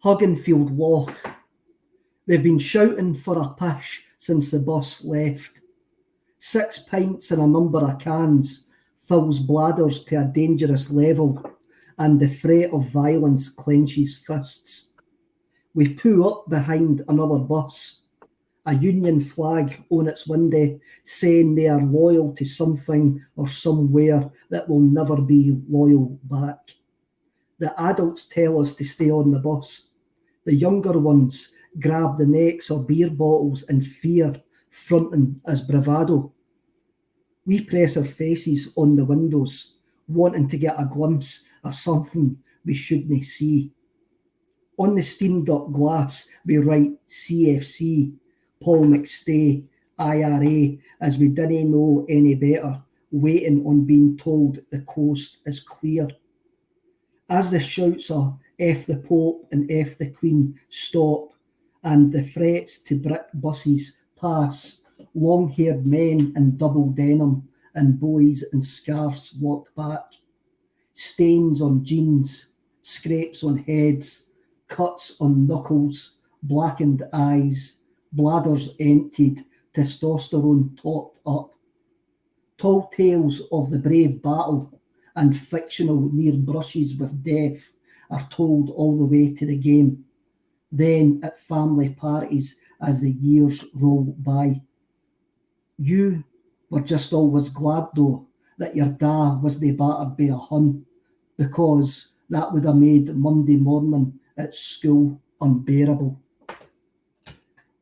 Hugginfield Loch. They've been shouting for a pish since the bus left. 6 pints and a number of cans fills bladders to a dangerous level, and the freight of violence clenches fists. We pull up behind another bus, a Union flag on its window saying they are loyal to something or somewhere that will never be loyal back. The adults tell us to stay on the bus. The younger ones grab the necks of beer bottles in fear, fronting as bravado. We press our faces on the windows, wanting to get a glimpse of something we shouldn't see. On the steamed up glass, we write CFC, Paul McStay, IRA, as we didn't know any better, waiting on being told the coast is clear. As the shouts of F the Pope and F the Queen stop, and the threats to brick buses pass, long-haired men in double denim and boys in scarves walk back. Stains on jeans, scrapes on heads, cuts on knuckles, blackened eyes, bladders emptied, testosterone topped up. Tall tales of the brave battle and fictional near brushes with death are told all the way to the game. Then at family parties as the years roll by. You were just always glad though that your da was the battered by a Hun, because that would have made Monday morning at school unbearable.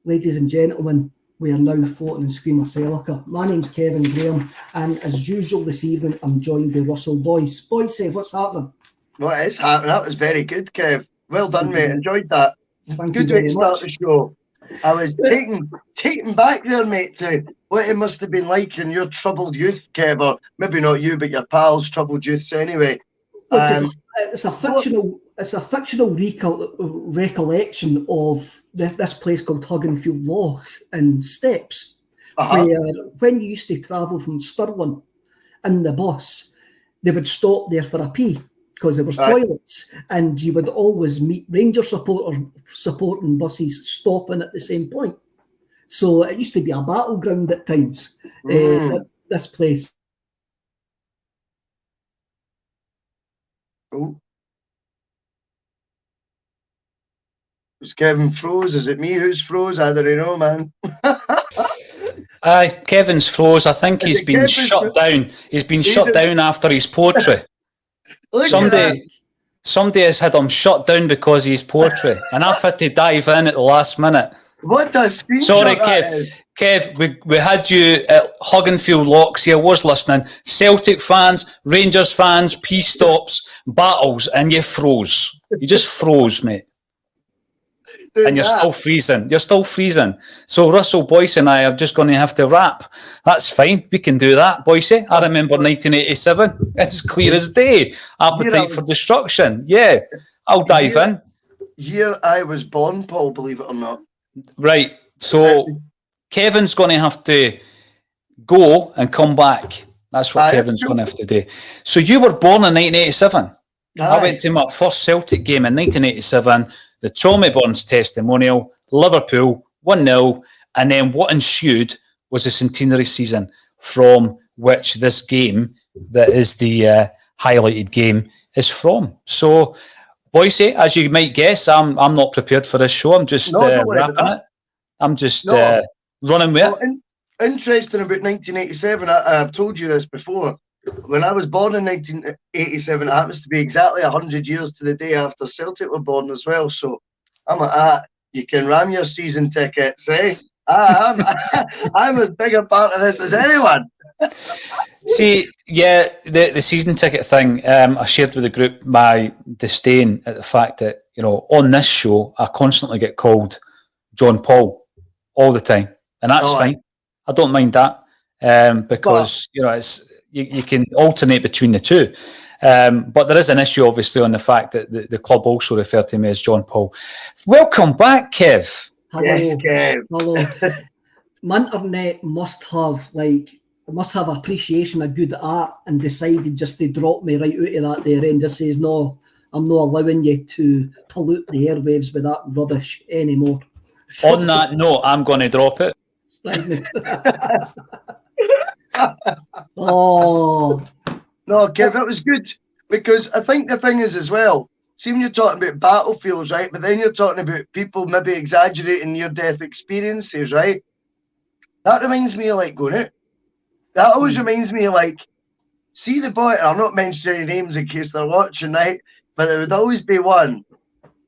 Ladies and gentlemen, we are now floating in Screamacelica. My name's Kevin Graham, and as usual this evening I'm joined by Russell Boyce. Boyce, what's happening? What is happening? That was very good, Kev. Well done, mate. Enjoyed that. Thank good you very way to start much. the show. I was taken back there, mate, to what it must have been like in your troubled youth, Kev, or maybe not you, but your pals' troubled youths anyway. Look, it's a fictional recollection of this place called Hugginfield Loch in Steps, where when you used to travel from Stirling in the bus, they would stop there for a pee because there was toilets, and you would always meet Ranger supporting buses stopping at the same point. So it used to be a battleground at times, this place. Oh. Is Kevin froze? Is it me who's froze? I don't know, man. Aye, Kevin's froze. I think he's been shut down. He's been shut down after his poetry. Somebody has had him shut down because of his poetry, and I've had to dive in at the last minute. What does screenshot? Sorry, Kev. We had you at Hugginfield Locks here. Was listening. Celtic fans, Rangers fans, peace stops, battles, and you froze. You just froze, mate. And you're still freezing. You're still freezing. So Russell Boyce and I are just going to have to wrap. That's fine. We can do that, Boyce. I remember 1987. It's clear as day. Appetite for Destruction. Yeah, I'll dive in. Year I was born, Paul, believe it or not. Right. So Kevin's going to have to go and come back. That's what Kevin's going to have to do. So you were born in 1987. I went to my first Celtic game in 1987. The Tommy Burns testimonial, Liverpool, 1-0, and then what ensued was the Centenary season, from which this game, that is the highlighted game, is from. So, Boyce, as you might guess, I'm not prepared for this show. I'm just wrapping it. I'm just running with it. Interesting about 1987, I've told you this before. When I was born in 1987, it happens to be exactly 100 years to the day after Celtic were born as well. So I'm like, you can ram your season tickets, eh? I'm as big a part of this as anyone. See, yeah, the season ticket thing, I shared with the group my disdain at the fact that, on this show, I constantly get called John Paul all the time. And that's fine. I don't mind that because, it's... You can alternate between the two. But there is an issue, obviously, on the fact that the club also refer to me as John Paul. Welcome back, Kev. Hello. Yes, Kev. Hello. My internet must have appreciation of good art and decided just to drop me right out of that there and just says, no, I'm not allowing you to pollute the airwaves with that rubbish anymore. So, on that note, I'm going to drop it. right now. Oh. No, Kev, that was good. Because I think the thing is as well, see when you're talking about battlefields, right? But then you're talking about people maybe exaggerating near-death experiences, right? That reminds me of like going out. That always reminds me of like, see the boy, I'm not mentioning any names in case they're watching, right? But there would always be one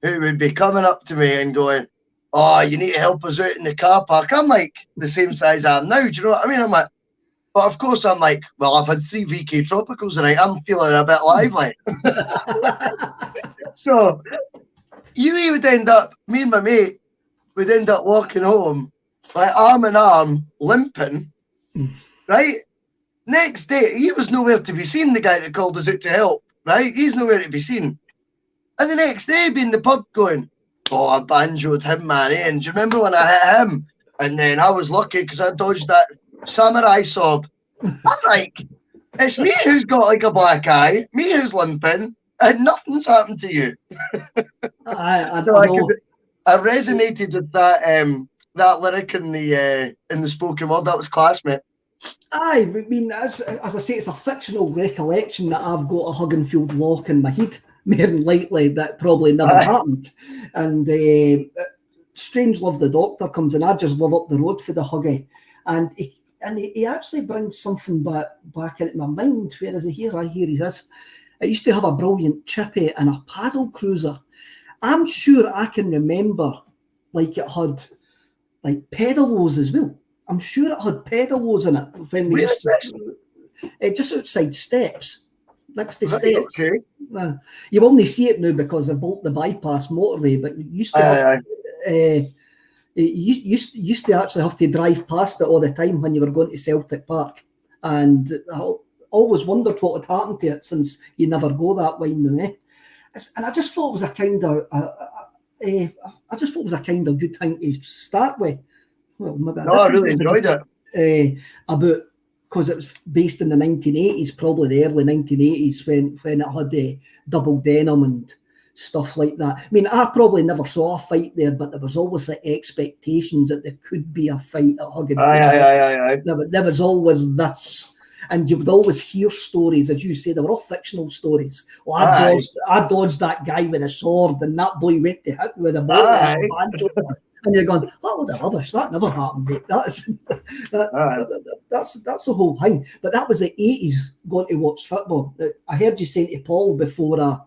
who would be coming up to me and going, oh, you need to help us out in the car park. I'm like the same size I am now. Do you know what I mean? I'm like, but of course I'm like, well, I've had 3 VK Tropicals tonight. I'm feeling a bit lively. So you would end up, me and my mate would end up walking home like arm in arm, limping, right? Next day, he was nowhere to be seen, the guy that called us out to help, right? He's nowhere to be seen. And the next day, he'd be in the pub going, oh, I banjoed him, man, eh? And do you remember when I hit him? And then I was lucky because I dodged that samurai sword. I'm like, it's me who's got like a black eye, me who's limping, and nothing's happened to you. I resonated with that lyric in the spoken word. That was class, mate. Aye, I mean, as I say, it's a fictional recollection that I've got a Hugginfield lock in my head. More than likely, that probably never happened. And Strange Love the Doctor comes in. I just live up the road for the Huggy, and he actually brings something back into my mind. Where is he here? I hear he is. I used to have a brilliant chippy and a paddle cruiser. I'm sure I can remember, like it had like pedalos as well. I'm sure it had pedalos in it when we used to, just outside Steps, next to Steps. Okay. You only see it now because they've built the bypass motorway, but you used to you used to actually have to drive past it all the time when you were going to Celtic Park, and I always wondered what had happened to it since you never go that way now. And I just thought it was a kind of good thing to start with. Well, maybe I really enjoyed it. Because it was based in the 1980s, probably the early 1980s, when it had double denim and stuff like that. I mean, I probably never saw a fight there, but there was always the expectations that there could be a fight at Hugginfield. Aye. There was always this. And you would always hear stories, as you say, they were all fictional stories. Oh, I dodged that guy with a sword, and that boy went to hit with a ball and a banjo. And you're going, oh, the rubbish, that never happened, mate. That's the whole thing. But that was the 80s going to watch football. I heard you saying to Paul before I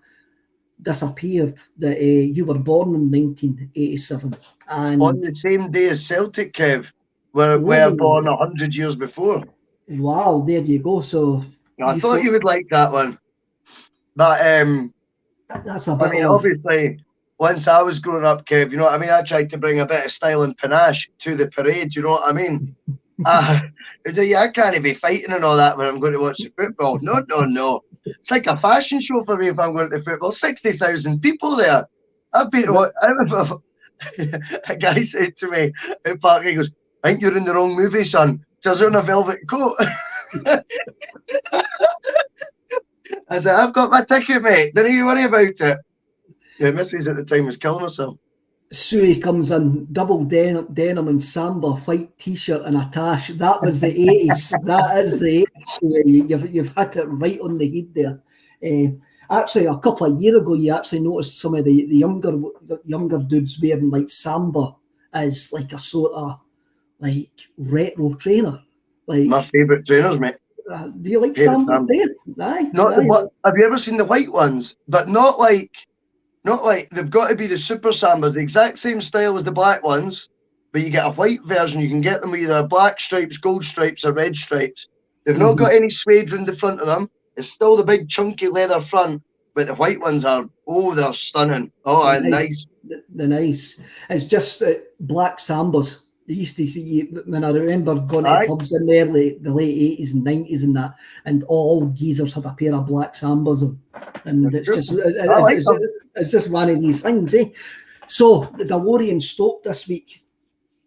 disappeared that you were born in 1987. And on the same day as Celtic, Kev, were born 100 years before. Wow, there you go. So I thought you would like that one. But that's a bit obviously, once I was growing up, Kev, you know what I mean? I tried to bring a bit of style and panache to the parade, you know what I mean? I can't be fighting and all that when I'm going to watch the football. No. It's like a fashion show for me if I'm going to the football. 60,000 people there. I remember a guy said to me at Park, he goes, I think you're in the wrong movie, son. So I was wearing a velvet coat. I said, I've got my ticket, mate. Don't you worry about it. The missus at the time was killing herself. Sui comes in, double denim and samba, white t-shirt and a tash. That was the 80s. That is the 80s. Sui. You've hit it right on the head there. Actually, a couple of years ago, you actually noticed some of the younger dudes wearing like samba as like a sort of like retro trainer. Like my favourite trainers, mate. Do you like samba? Aye. Have you ever seen the white ones? But not like they've got to be the super sambas, the exact same style as the black ones, but you get a white version. You can get them with either black stripes, gold stripes, or red stripes. They've not got any suede in the front of them. It's still the big chunky leather front, but the white ones they're stunning. Oh, and nice. They're nice. It's just black sambas. They used to see, when I remember going to pubs in the late 80s and 90s and that, and all geezers had a pair of black sambas on. And it's just one of these things, eh? So the DeLorean Stoke this week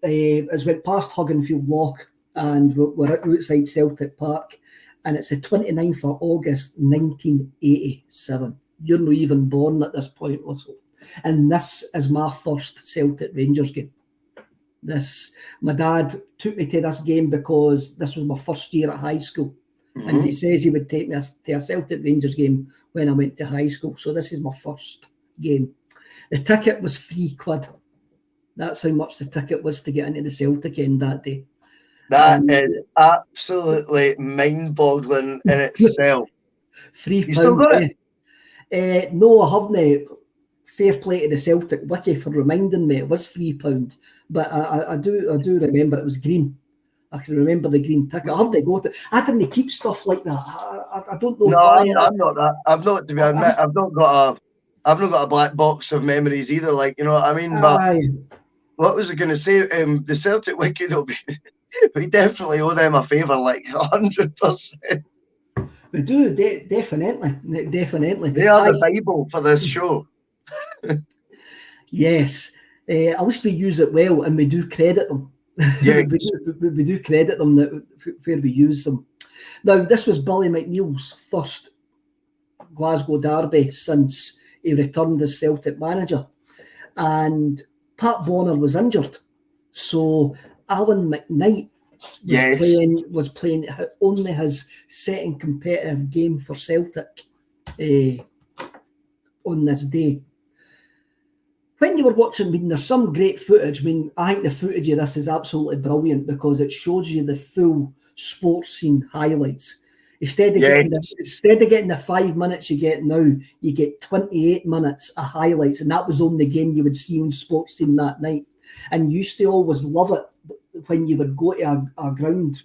has went past Hugginfield Lock, and we're outside Celtic Park, and it's the 29th of August 1987. you're not even born at this point, Russell. And this is my first Celtic Rangers game. My dad took me to this game because this was my first year at high school. And he says he would take me to a Celtic Rangers game when I went to high school. So this is my first game. The ticket was £3. That's how much the ticket was to get into the Celtic end that day. That is absolutely mind-boggling in itself. £3. You still got it? No, I haven't. Fair play to the Celtic wiki for reminding me it was £3. But I do remember it was green. I can remember the green ticket. I have to go to. I didn't keep stuff like that. I don't know. No, I'm not that. I've not, to be honest. I've not got a black box of memories either. Like, you know what I mean? But what was I going to say? The Celtic wiki, we definitely owe them a favour, like 100%. We do, definitely. They are the Bible for this show. Yes, at least we use it well, and we do credit them. Yeah, we do credit them where we use them. Now, this was Billy McNeil's first Glasgow derby since he returned as Celtic manager, and Pat Bonner was injured, so Alan McKnight was playing only his second competitive game for Celtic on this day. When you were watching, I mean, there's some great footage. I mean, I think the footage of this is absolutely brilliant because it shows you the full sports scene highlights. Instead of getting the 5 minutes you get now, you get 28 minutes of highlights, and that was on the game you would see on Sports Scene that night. And you used to always love it when you would go to a ground,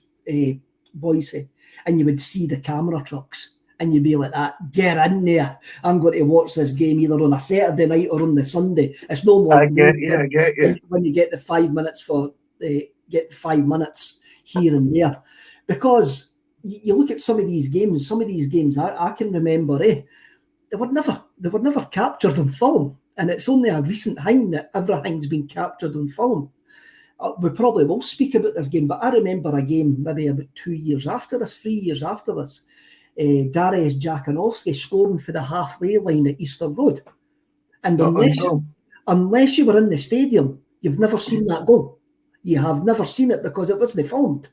Boise, and you would see the camera trucks. And you'd be like that, get in there. I'm going to watch this game either on a Saturday night or on the Sunday. It's no more. I get you. When you get the 5 minutes get 5 minutes here and there. Because you look at some of these games I can remember, they were never captured on film. And it's only a recent thing that everything's been captured on film. We probably will speak about this game, but I remember a game maybe about 3 years after this. Darius Jakunovski scoring for the halfway line at Easter Road. And unless you were in the stadium, you've never seen that goal. You have never seen it because it wasn't filmed.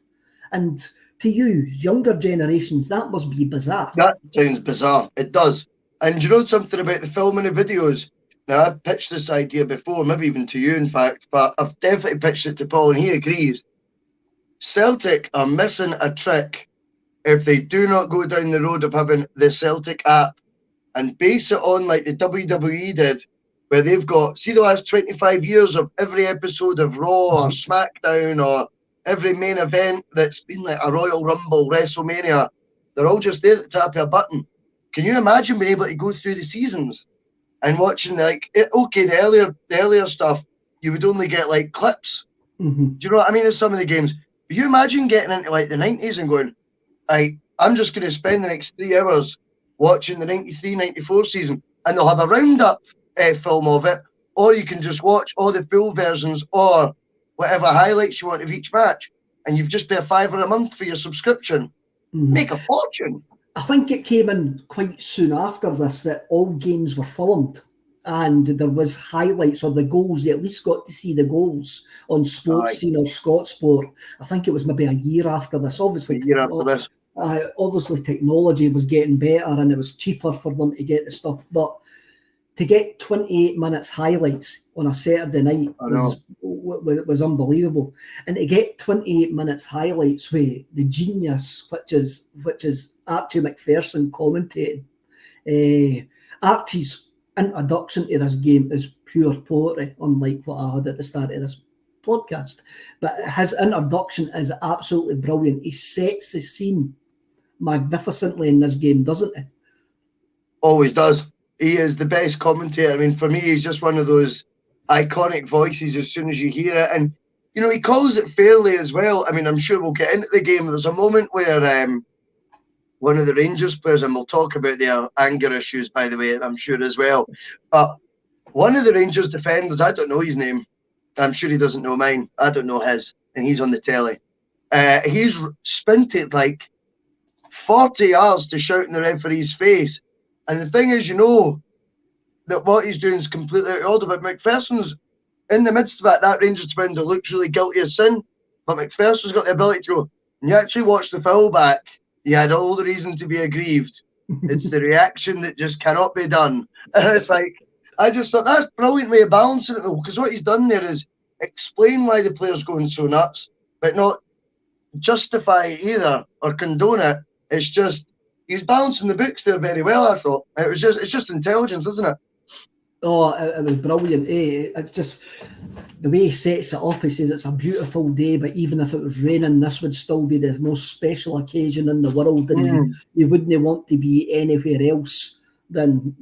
And to you, younger generations, that must be bizarre. That sounds bizarre. It does. And you know something about the filming of videos? Now, I've pitched this idea before, maybe even to you, in fact, but I've definitely pitched it to Paul, and he agrees. Celtic are missing a trick if they do not go down the road of having the Celtic app and base it on like the WWE did, where they've got, see the last 25 years of every episode of Raw or SmackDown or every main event that's been like a Royal Rumble, WrestleMania, they're all just there at the tap of a button. Can you imagine being able to go through the seasons and watching the earlier stuff, you would only get like clips. Mm-hmm. Do you know what I mean? In some of the games. But you imagine getting into like the 90s and going, I'm just going to spend the next 3 hours watching the 93-94 season, and they'll have a roundup film of it, or you can just watch all the full versions or whatever highlights you want of each match, and you've just paid $5 a month for your subscription. Mm-hmm. Make a fortune. I think it came in quite soon after this that all games were filmed and there was highlights of the goals. You at least got to see the goals on Sports Scene or Scott Sport. I think it was maybe a year after this. Obviously, obviously technology was getting better and it was cheaper for them to get the stuff. But to get 28 minutes highlights on a Saturday night was unbelievable. And to get 28 minutes highlights with the genius, which is Archie McPherson commentating. Archie's introduction to this game is pure poetry, unlike what I had at the start of this podcast. But his introduction is absolutely brilliant. He sets the scene magnificently in this game, doesn't he? Always does. He is the best commentator. I mean, for me, he's just one of those iconic voices as soon as you hear it. And, you know, he calls it fairly as well. I mean, I'm sure we'll get into the game. There's a moment where one of the Rangers players, and we'll talk about their anger issues, by the way, I'm sure as well. But one of the Rangers defenders, I don't know his name. I'm sure he doesn't know mine. I don't know his. And he's on the telly. He's sprinted like 40 yards to shout in the referee's face And the thing is, you know, that what he's doing is completely out of order. But McPherson's in the midst of it. That Rangers defender looks really guilty of sin. But McPherson's got the ability to go, when you actually watch the foul back, he had all the reason to be aggrieved. It's the reaction that just cannot be done. And it's like, I just thought that's a brilliant way of balancing it, though, because what he's done there is explain why the player's going so nuts, but not justify it either or condone it. It's just, he's balancing the books there very well, I thought. It's just intelligence, isn't it? Oh, it was brilliant. It's just the way he sets it up. He says it's a beautiful day, but even if it was raining, this would still be the most special occasion in the world, and you wouldn't want to be anywhere else than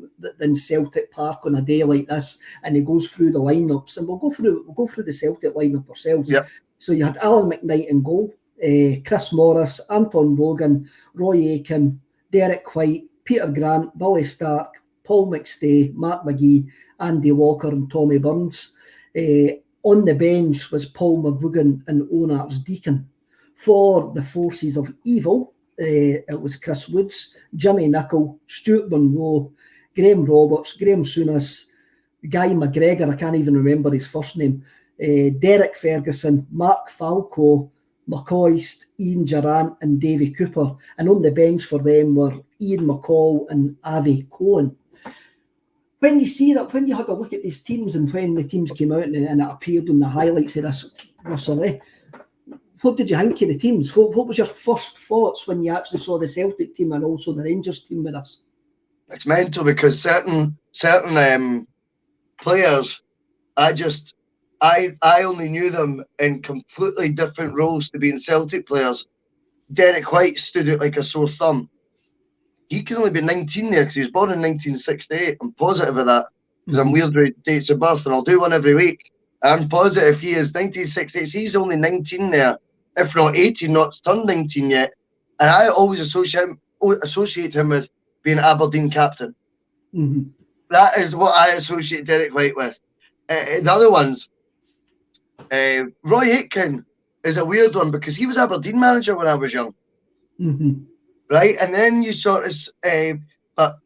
Celtic Park on a day like this. And he goes through the lineups, and we'll go through the Celtic lineup ourselves. Yep. So you had Alan McKnight in goal, Chris Morris, Anton Logan, Roy Aitken, Derek White, Peter Grant, Billy Stark, Paul McStay, Mark McGee, Andy Walker and Tommy Burns. On the bench was Paul McGugan and Onar's Deacon. For the forces of evil, it was Chris Woods, Jimmy Nicholl, Stuart Munro, Graham Roberts, Graham Souness, Guy McGregor, I can't even remember his first name, Derek Ferguson, Mark Falco, McCoist, Ian Durrant and Davy Cooper. And on the bench for them were Ian McCall and Avi Cohen. When you see that, when you had a look at these teams and when the teams came out and it appeared on the highlights of this, Russell, what did you think of the teams? What was your first thoughts when you actually saw the Celtic team and also the Rangers team with us? It's mental because certain players, I only knew them in completely different roles to being Celtic players. Derek White stood out like a sore thumb. He can only be 19 there because he was born in 1968. I'm positive of that because I'm weird with dates of birth and I'll do one every week. I'm positive he is 1968. So he's only 19 there, if not 18, not turned 19 yet. And I always associate him with being Aberdeen captain. Mm-hmm. That is what I associate Derek White with. The other ones, Roy Aitken is a weird one because he was Aberdeen manager when I was young. Mm-hmm. Right, and then you sort of, but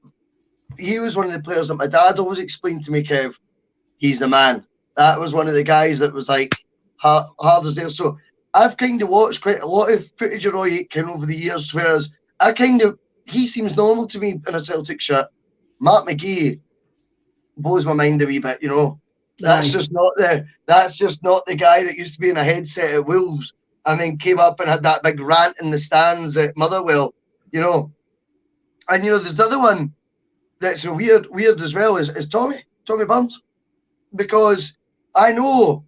he was one of the players that my dad always explained to me, Kev, he's the man. That was one of the guys that was like hard as nails. So I've kind of watched quite a lot of footage of Roy Aitken over the years, whereas he seems normal to me in a Celtic shirt. Mark McGee blows my mind a wee bit, you know. That's just not the guy that used to be in a headset at Wolves and then came up and had that big rant in the stands at Motherwell. You know, and you know, there's the other one that's weird as well is Tommy Burns, because I know,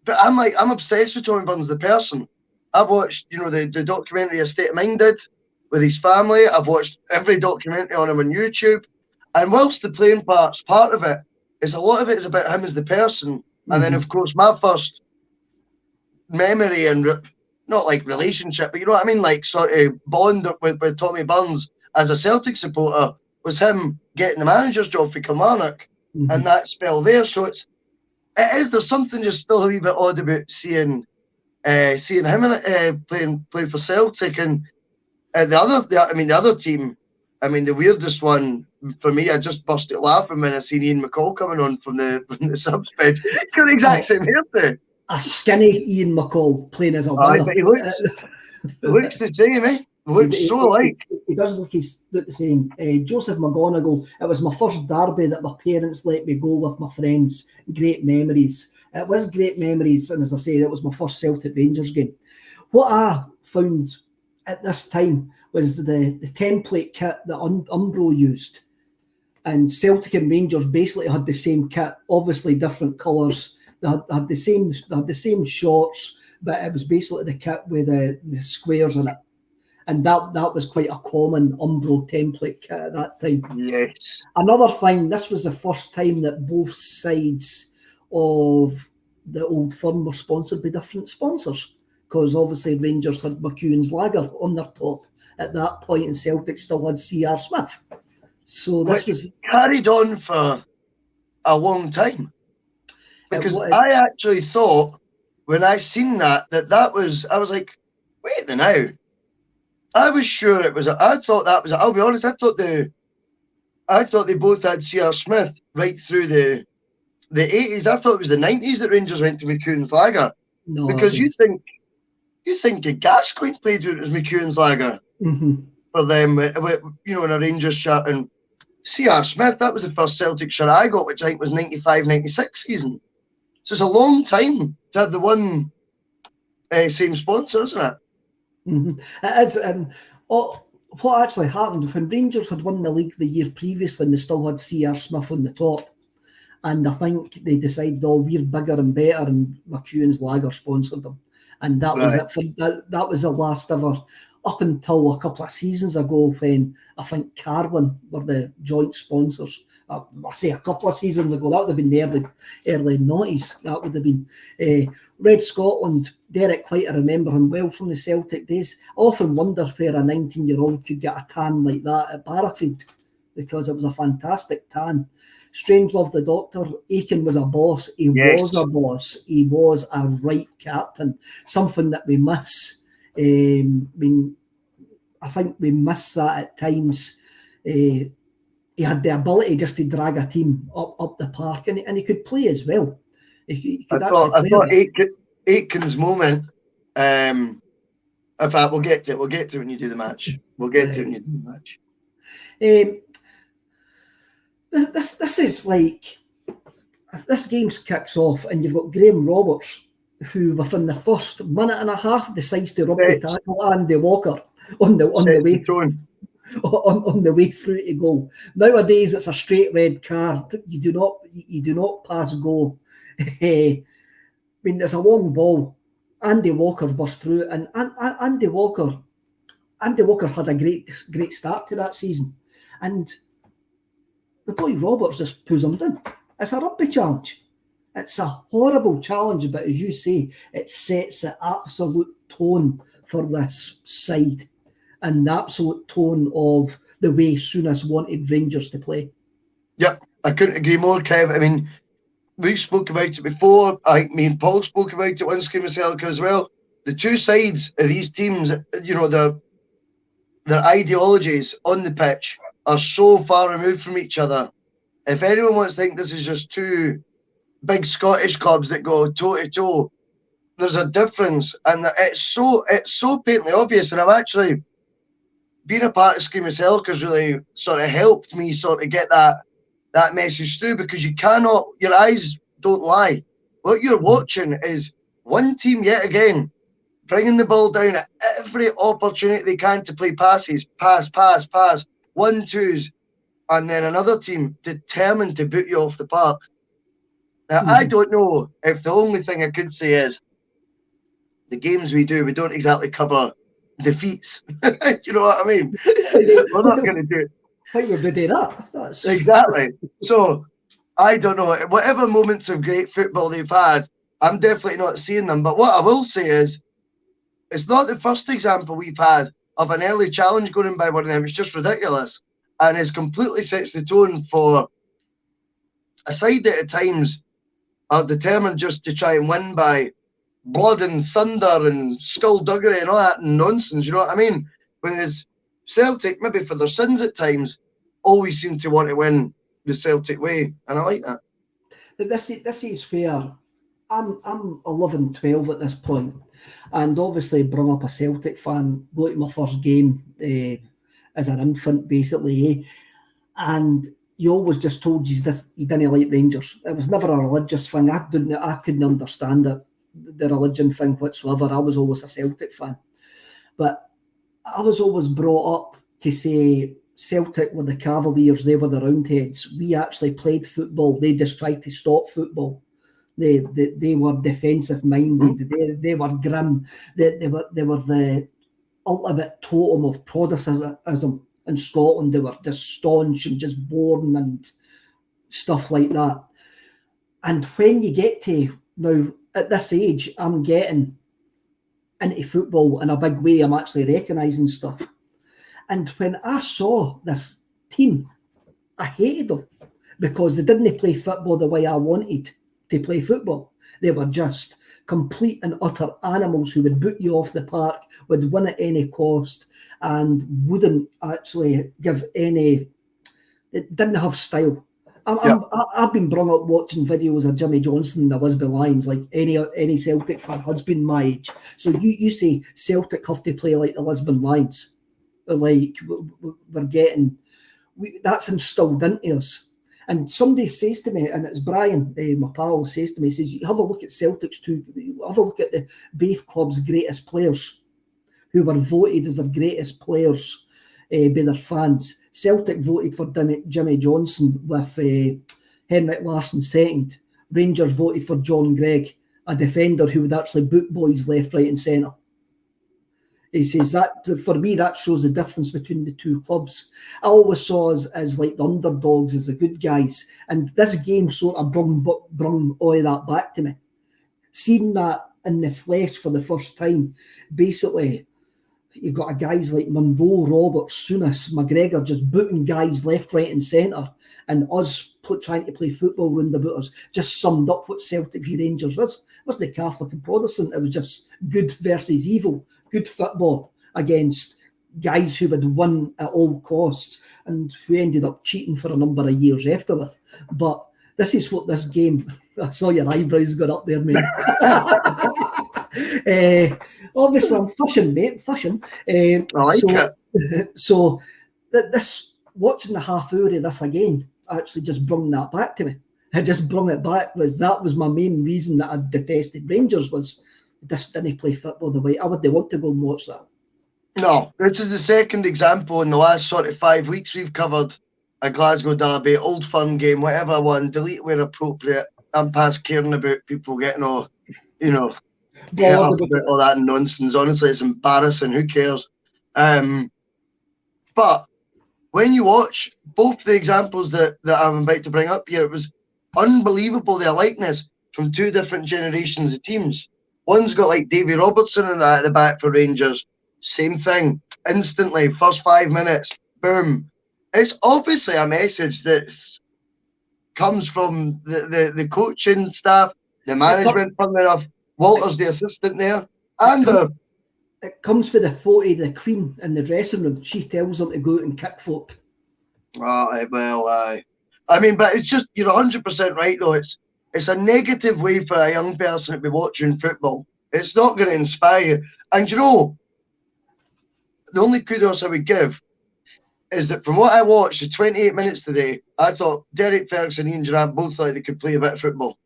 but I'm obsessed with Tommy Burns the person. I've watched, you know, the documentary A State of Mind did with his family. I've watched every documentary on him on YouTube, and whilst the playing part of it is a lot of it is about him as the person, and then of course my first memory and not like relationship, but you know what I mean, like sort of bond with Tommy Burns as a Celtic supporter was him getting the manager's job for Kilmarnock and that spell there. So there's something just still a wee bit odd about seeing him play for Celtic. And the other team, I mean the weirdest one for me, I just busted laughing when I seen Ian McCall coming on from the subs bench. He's got the exact same hairdo. A skinny Ian McCall playing as a winner. But he looks the same, eh? Looks so alike. He does look the same. Joseph McGonigal, it was my first derby that my parents let me go with my friends. Great memories. It was great memories, and as I say, it was my first Celtic Rangers game. What I found at this time was the template kit that Umbro used. And Celtic and Rangers basically had the same kit, obviously different colours. They had the same shorts, but it was basically the kit with the squares in it, and that was quite a common Umbro template kit at that time. Yes. Another thing, this was the first time that both sides of the Old Firm were sponsored by different sponsors, because obviously Rangers had McEwen's Lager on their top at that point, and Celtic still had C.R. Smith. So this was carried on for a long time. Because I actually thought when I seen that was, I was like, wait the now. I was sure it was, I thought that was, I'll be honest, I thought the I thought they both had C.R. Smith right through the 80s. I thought it was the 90s that Rangers went to McEwen's Lager. No, because you think a Gascoigne played when it was McEwen's Lager for them, in a Rangers shirt. And C.R. Smith, that was the first Celtic shirt I got, which I think was 95-96 season. So it's a long time to have the one same sponsor, isn't it? It is. What actually happened when Rangers had won the league the year previously and they still had C.R. Smith on the top, and I think they decided, we're bigger and better, and McEwen's Lager sponsored them, and that was it. That was the last ever, up until a couple of seasons ago when I think Carlin were the joint sponsors. I say a couple of seasons ago, that would have been the early 90s. That would have been Red Scotland. Derek White, I remember him well from the Celtic days. I often wonder where a 19-year-old could get a tan like that at Barrafield, because it was a fantastic tan. Strangelove the Doctor, Aiken was a boss. He was a boss. He was a right captain. Something that we miss. I think we miss that at times. He had the ability just to drag a team up the park, and he could play as well. I thought Aitken's moment. In fact, we'll get to it. We'll get to it when you do the match. We'll get to it when you do the match. This is like, this game kicks off and you've got Graham Roberts, who within the first minute and a half decides to rugby tackle Andy Walker on the way through to goal. Nowadays it's a straight red card. You do not pass go. I mean, there's a long ball. Andy Walker burst through, and Andy Walker had a great start to that season, and the boy Roberts just pulls him down. It's a rugby challenge. It's a horrible challenge, but as you say, it sets the absolute tone for this side and the absolute tone of the way Souness wanted Rangers to play. Yep, I couldn't agree more, Kev. I mean, we spoke about it before. I think me and Paul spoke about it on Screamacelica as well. The two sides of these teams, their ideologies on the pitch are so far removed from each other. If anyone wants to think this is just two big Scottish clubs that go toe to toe, there's a difference, and it's so patently obvious. And I'm actually, being a part of Screamacelica has really sort of helped me sort of get that message through, because your eyes don't lie. What you're watching is one team yet again bringing the ball down at every opportunity they can to play passes, pass, 1-2s, and then another team determined to boot you off the park. Now, I don't know if the only thing I could say is the games we don't exactly cover defeats. You know what I mean? We're not going to do it. Why would we do that? Exactly. So, I don't know. Whatever moments of great football they've had, I'm definitely not seeing them. But what I will say is, it's not the first example we've had of an early challenge going in by one of them. It's just ridiculous. And it completely sets the tone for a side that at times are determined just to try and win by blood and thunder and skullduggery and all that nonsense, you know what I mean? Whereas Celtic, maybe for their sins at times, always seem to want to win the Celtic way, and I like that. But this is where I'm 11, 12 at this point, and obviously brought up a Celtic fan, go to my first game as an infant, basically, and you always just told you didn't like Rangers. It was never a religious thing. I couldn't understand it, the religion thing whatsoever. I was always a Celtic fan, but I was always brought up to say Celtic were the Cavaliers, they were the Roundheads. We actually played football. They just tried to stop football. They were defensive minded. They were grim. They were the ultimate totem of Protestantism in Scotland. They were just staunch and just boring and stuff like that. And when you get to now at this age, I'm getting into football in a big way. I'm actually recognising stuff. And when I saw this team, I hated them because they didn't play football the way I wanted to play football. They were just complete and utter animals who would boot you off the park, would win at any cost, and wouldn't actually give any It didn't have style. I've been brought up watching videos of Jimmy Johnson and the Lisbon Lions, like any Celtic fan has been my age. So you say Celtic have to play like the Lisbon Lions. Like, we're getting... that's instilled into us. And somebody says to me, and it's Brian, my pal, says to me, he says, you have a look at Celtic's too, have a look at the both club's greatest players, who were voted as the greatest players by their fans. Celtic voted for Jimmy Johnson with Henrik Larsson second. Rangers voted for John Gregg, a defender who would actually boot boys left, right and centre. He says that, for me, that shows the difference between the two clubs. I always saw us as like the underdogs, as the good guys. And this game sort of brung all of that back to me. Seeing that in the flesh for the first time, basically, you've got guys like Monroe, Roberts, Souness, McGregor just booting guys left, right and centre, and us trying to play football round about us just summed up what Celtic v Rangers was. It wasn't Catholic and Protestant, it was just good versus evil, good football against guys who would win at all costs, and who ended up cheating for a number of years after that. But this is what this game... I saw your eyebrows got up there, mate. Obviously, I'm fishing, mate, fishing. I like it. So, this, watching the half hour of this again, actually just brought that back to me. I just brought it back. That was my main reason that I detested Rangers, was this didn't play football the way I would. They want to go and watch that. No, this is the second example in the last sort of 5 weeks we've covered a Glasgow derby, Old Firm game, whatever one, delete where appropriate. I'm past caring about people getting all, all that nonsense. Honestly, it's embarrassing. Who cares? But when you watch both the examples that I'm about to bring up here, it was unbelievable, their likeness from two different generations of teams. One's got like Davy Robertson and that at the back for Rangers. Same thing. Instantly, first 5 minutes, boom. It's obviously a message that's comes from the coaching staff, the management, funnily enough. Walter's the assistant there. And it comes for the photo of the Queen in the dressing room. She tells them to go out and kick folk. I mean, but it's just, you're 100% right, though. It's a negative way for a young person to be watching football. It's not going to inspire you. And the only kudos I would give is that from what I watched, the 28 minutes today, I thought Derek Ferguson and Ian Durrant both thought they could play a bit of football,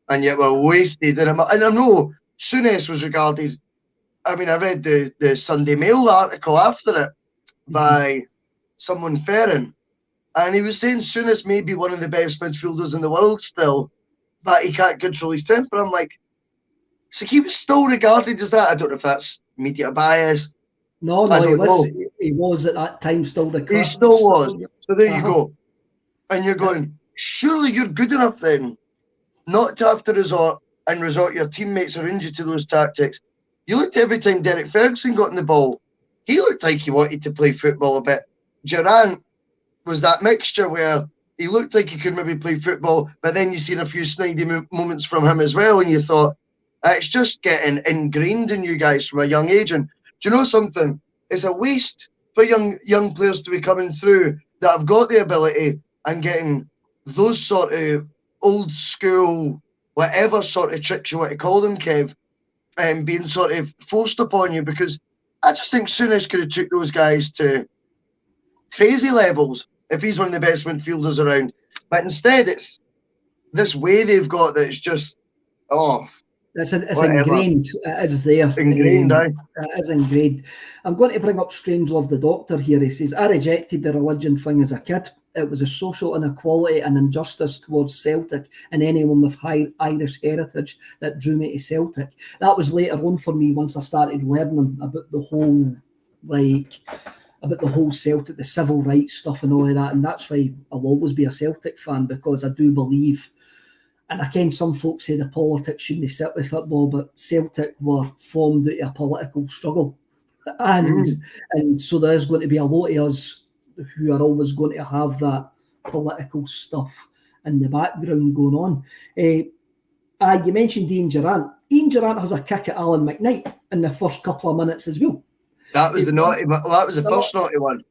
and yet were wasted. And I know Souness was regarded, I mean, I read the Sunday Mail article after it by someone Ferrin, and he was saying Souness may be one of the best midfielders in the world still, but he can't control his temper. I'm like, so he was still regarded as that? I don't know if that's media bias. No, he was at that time still the He still was. So there you go. And you're going, surely you're good enough then not to have to resort your teammates around you to those tactics. You looked every time Derek Ferguson got in the ball, he looked like he wanted to play football a bit. Durrant was that mixture where he looked like he could maybe play football, but then you seen a few snidey moments from him as well, and you thought, it's just getting ingrained in you guys from a young age. And do you know something? It's a waste for young players to be coming through that have got the ability and getting those sort of old school, whatever sort of tricks you want to call them, Kev, and being sort of forced upon you, because I just think Souness could have took those guys to crazy levels if he's one of the best midfielders around. But instead, it's this way they've got that it's just, it's ingrained. It is there. Ingrained, It is ingrained. I'm going to bring up Strangelove the Doctor here. He says, I rejected the religion thing as a kid. It was a social inequality and injustice towards Celtic and anyone with high Irish heritage that drew me to Celtic. That was later on for me once I started learning about the whole Celtic, the civil rights stuff and all of that. And that's why I'll always be a Celtic fan, because I do believe, and I ken some folks say the politics shouldn't sit with football, but Celtic were formed out of a political struggle. And so there's going to be a lot of us who are always going to have that political stuff in the background going on. You mentioned Ian Durrant. Ian Durrant has a kick at Alan McKnight in the first couple of minutes as well. That was the naughty. That was the first naughty one.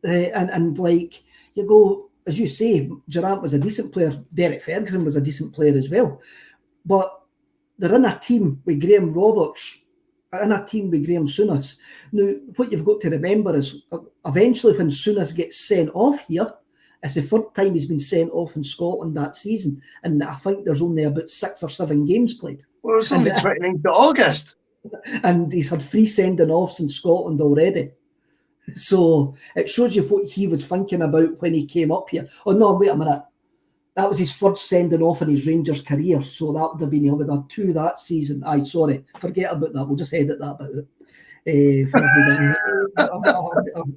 And like, you go, as you say, Durant was a decent player. Derek Ferguson was a decent player as well. But they're in a team with Graham Roberts, in a team with Graham Souness. Now, what you've got to remember is eventually when Souness gets sent off here, it's the third time he's been sent off in Scotland that season. And I think there's only about 6 or 7 games played. Well, it's only 29th of August. And he's had 3 sending-offs in Scotland already. So it shows you what he was thinking about when he came up here. Oh, no, wait a minute. That was his first sending off in his Rangers career. So that would have been, he would have 2 that season. Aye, sorry. Forget about that. We'll just edit that bit out.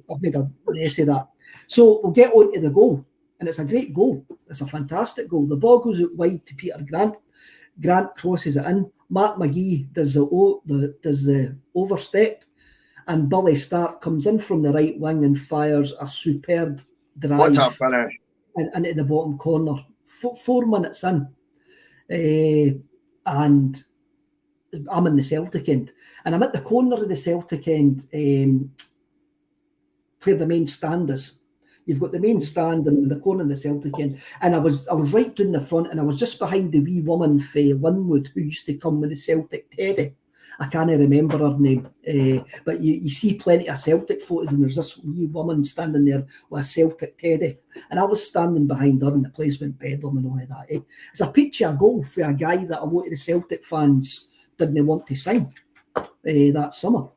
I've made a mess of that. So we'll get on to the goal. And it's a great goal. It's a fantastic goal. The ball goes out wide to Peter Grant. Grant crosses it in. Mark McGee does the overstep. And Billy Stark comes in from the right wing and fires a superb drive. What a finish. Into the bottom corner. 4 minutes in. And I'm in the Celtic end. And I'm at the corner of the Celtic end where the main stand is. You've got the main stand in the corner of the Celtic end. And I was right down the front, and I was just behind the wee woman for Linwood who used to come with the Celtic teddy. I can't remember her name, but you see plenty of Celtic photos, and there's this wee woman standing there with a Celtic teddy, and I was standing behind her, and the place went bedlam and all of that. It's a picture of goal for a guy that a lot of the Celtic fans didn't want to sign that summer.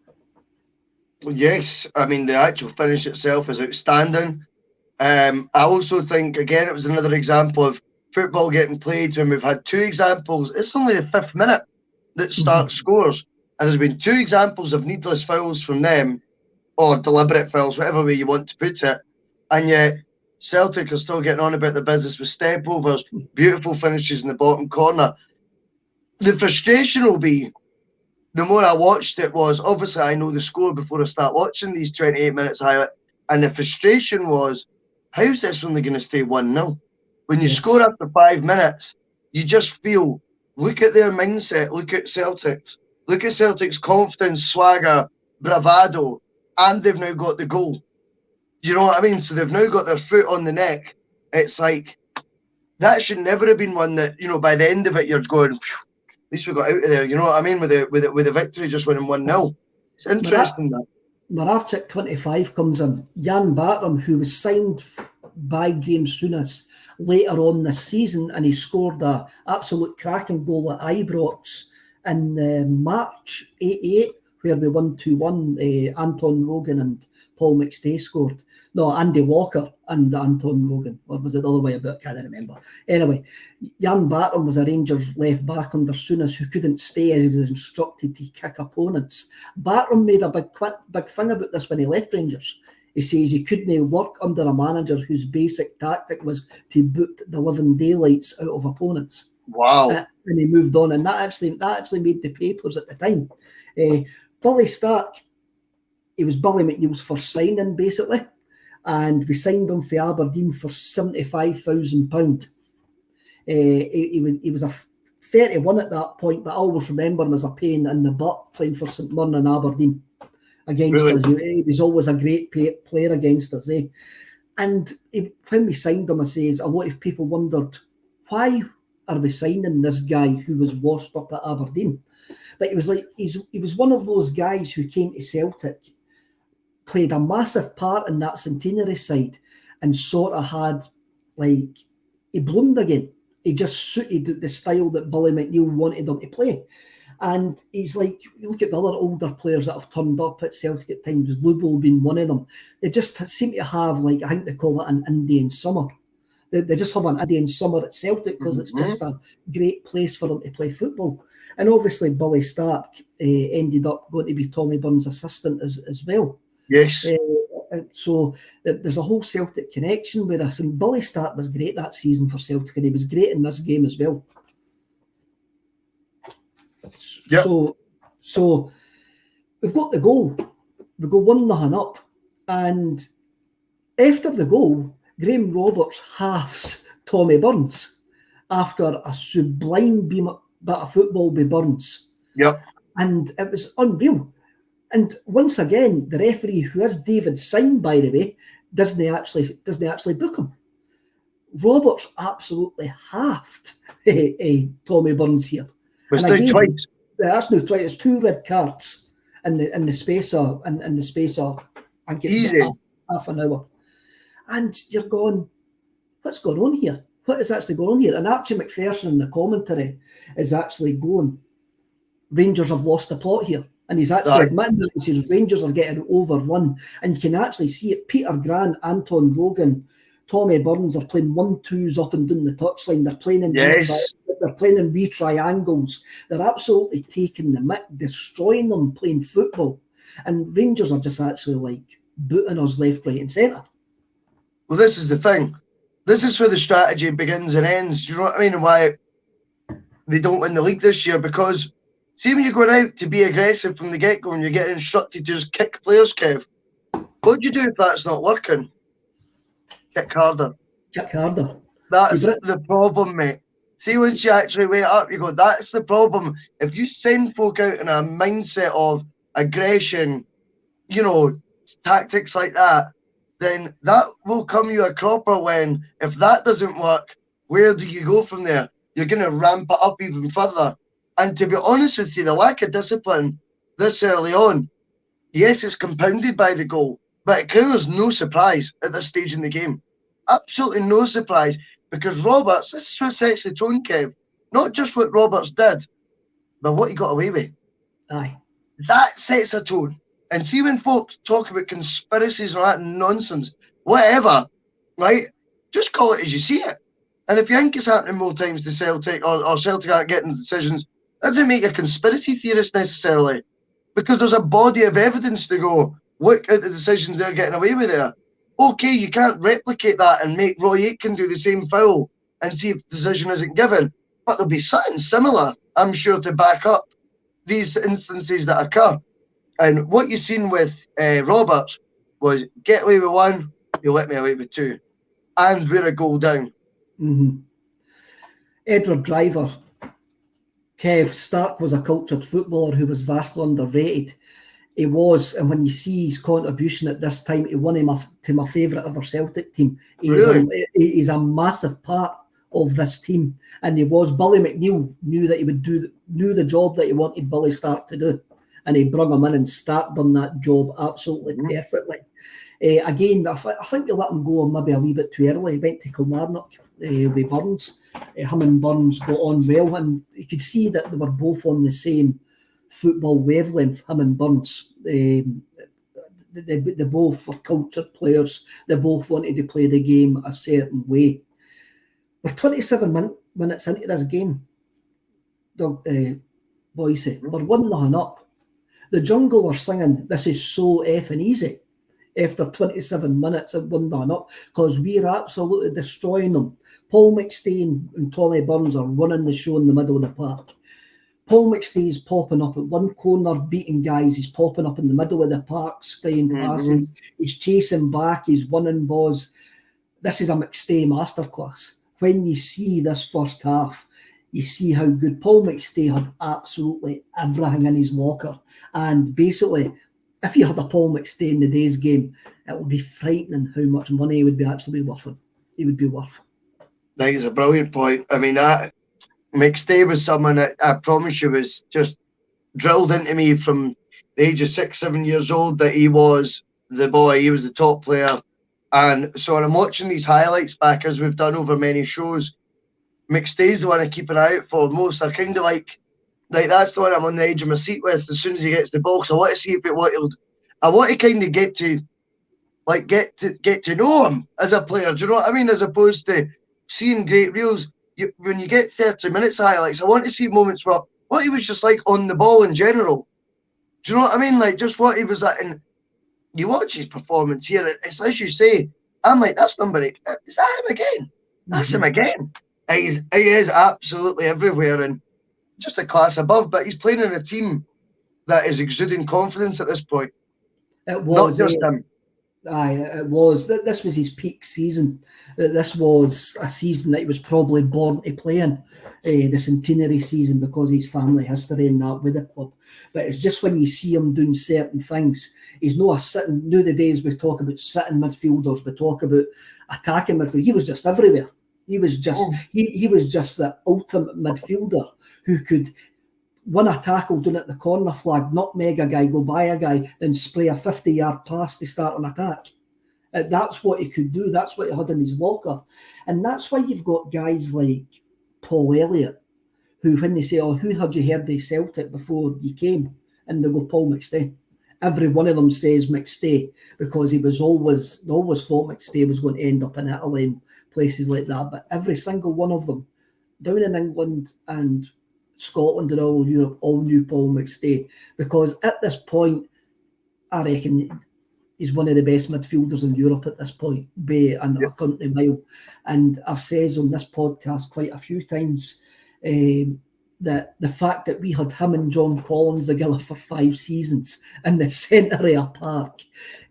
Yes, I mean, the actual finish itself is outstanding. I also think, again, it was another example of football getting played when we've had 2 examples. It's only the 5th minute that Stark scores. And there's been 2 examples of needless fouls from them, or deliberate fouls, whatever way you want to put it. And yet, Celtic are still getting on about the business with step overs, beautiful finishes in the bottom corner. The frustration will be, the more I watched it was, obviously I know the score before I start watching these 28 minutes highlight, and the frustration was, how's this only going to stay 1-0? When you score after 5 minutes, you just feel, look at their mindset, look at Celtic's. Look at Celtic's confidence, swagger, bravado, and they've now got the goal. Do you know what I mean? So they've now got their foot on the neck. It's like, that should never have been one that, you know, by the end of it, you're going, at least we got out of there. You know what I mean? With the victory just winning 1-0. It's interesting that. Moravchik 25 comes in. Jan Bartram, who was signed by Graham Souness later on this season, and he scored an absolute cracking goal at Ibrox in March 88, where we won 2-1. Anton Rogan and Paul McStay scored. No, Andy Walker and Anton Rogan. Or was it the other way about? I can't remember. Anyway, Jan Bartram was a Rangers left back under Souness who couldn't stay as he was instructed to kick opponents. Bartram made a big thing about this when he left Rangers. He says he couldn't work under a manager whose basic tactic was to boot the living daylights out of opponents. Wow. And he moved on, and that actually made the papers at the time. Billy Stark, he was Billy McNeil's first signing, basically, and we signed him for Aberdeen for £75,000. He was a 31 at that point, but I always remember him as a pain in the butt playing for St Mirren and Aberdeen against us. He was always a great player against us. And when we signed him, I says, a lot of people wondered, why are we signing this guy who was washed up at Aberdeen? But he was like, he was one of those guys who came to Celtic, played a massive part in that Centenary side, and sort of had, like, he bloomed again. He just suited the style that Billy McNeil wanted him to play. And he's like, you look at the other older players that have turned up at Celtic at times, Lubo being one of them. They just seem to have, like, I think they call it an Indian summer. They just have an Indian summer at Celtic because it's just a great place for them to play football. And obviously Billy Stark ended up going to be Tommy Burns' assistant as well. Yes. So there's a whole Celtic connection with us. And Billy Stark was great that season for Celtic, and he was great in this game as well. Yep. So we've got the goal. We go 1-0 up. And after the goal, Graham Roberts halves Tommy Burns after a sublime bit of football by Burns. Yep. And it was unreal. And once again, the referee, who is David Syme, by the way, doesn't actually book him. Roberts absolutely halved Tommy Burns here. Twice. That's no twice. It's 2 red cards in the space of I think it's half an hour. And you're going, what's going on here? What is actually going on here? And Archie McPherson in the commentary is actually going, Rangers have lost the plot here. And he's actually admitting that he says Rangers are getting overrun. And you can actually see it. Peter Grant, Anton Rogan, Tommy Burns are playing 1-2s up and down the touchline. They're playing in they're playing in wee triangles. They're absolutely taking the mick, destroying them, playing football. And Rangers are just actually like booting us left, right, and centre. Well, this is the thing. This is where the strategy begins and ends. Do you know what I mean? And why they don't win the league this year? Because see, when you're going out to be aggressive from the get-go and you're getting instructed to just kick players, Kev, what do you do if that's not working? Kick harder. Kick harder. That's the problem, mate. See, once you actually wait up, you go, that's the problem. If you send folk out in a mindset of aggression, you know, tactics like that, then that will come you a cropper when, if that doesn't work, where do you go from there? You're going to ramp it up even further. And to be honest with you, the lack of discipline this early on, yes, it's compounded by the goal, but it kind of was no surprise at this stage in the game. Absolutely no surprise, because Roberts, this is what sets the tone, Kev. Not just what Roberts did, but what he got away with. Aye. That sets a tone. And see, when folks talk about conspiracies and all that nonsense, whatever, right, just call it as you see it. And if you think it's happening more times to Celtic or Celtic aren't getting the decisions, that doesn't make you a conspiracy theorist necessarily, because there's a body of evidence to go, look at the decisions they're getting away with there. Okay, you can't replicate that and make Roy Aitken do the same foul and see if the decision isn't given, but there'll be something similar, I'm sure, to back up these instances that occur. And what you've seen with Roberts was get away with 1, you let me away with 2, and we're a goal down. Mm-hmm. Edward Driver, Kev, Stark was a cultured footballer who was vastly underrated. He was, and when you see his contribution at this time, he won him to my favourite ever Celtic team. He's a massive part of this team, and he was. Billy McNeil knew that he would knew the job that he wanted Billy Stark to do, and he brought him in, and Stark done that job absolutely perfectly. Again, I think you let him go maybe a wee bit too early. He went to Kilmarnock with Burns. Him and Burns got on well, and you could see that they were both on the same football wavelength, him and Burns. They both were cultured players. They both wanted to play the game a certain way. We're 27 minutes into this game, Boise. We're 1-0 up. The Jungle were singing, "This is so effing easy," after 27 minutes at 1-0 up, because we're absolutely destroying them. Paul McStay and Tommy Burns are running the show in the middle of the park. Paul McStay's popping up at one corner, beating guys. He's popping up in the middle of the park, spraying passes. He's chasing back. He's winning balls. This is a McStay masterclass. When you see this first half, you see how good Paul McStay had absolutely everything in his locker. And basically, if you had a Paul McStay in the day's game, it would be frightening how much money he would be actually worth. He would be worth. That is a brilliant point. I mean, McStay was someone that I promise you was just drilled into me from the age of 6, 7 years old that he was the boy, he was the top player. And so when I'm watching these highlights back, as we've done over many shows, McStay's the one I keep an eye out for most. I kind of like that's the one I'm on the edge of my seat with as soon as he gets the ball. So I want to see if I want to kind of get to know him as a player. Do you know what I mean? As opposed to seeing great reels. When you get 30 minutes of highlights, I want to see moments where what he was just like on the ball in general. Do you know what I mean? Like just what he was at. And you watch his performance here, it's as you say, I'm like, that's number 8. Is that him again? That's him again. He is absolutely everywhere and just a class above, but he's playing in a team that is exuding confidence at this point. It was not just him. Aye, it was. This was his peak season. This was a season that he was probably born to play in, the Centenary season, because of his family history and that with the club. But it's just when you see him doing certain things, he's not a sitting. Nowadays we talk about sitting midfielders, we talk about attacking midfield. He was just everywhere. He was just he was just the ultimate midfielder who could win a tackle down at the corner flag, nutmeg a guy, go by a guy, then spray a 50-yard pass to start an attack. That's what he could do. That's what he had in his locker. And that's why you've got guys like Paul Elliott, who, when they say, oh, who had you heard of Celtic before you came? And they go, Paul McStay. Every one of them says McStay, because they always thought McStay was going to end up in Italy and places like that. But every single one of them, down in England and Scotland and all Europe, all knew Paul McStay, because at this point, I reckon he's one of the best midfielders in Europe at this point, by a country mile. And I've said on this podcast quite a few times that the fact that we had him and John Collins together for 5 seasons in the centre of a park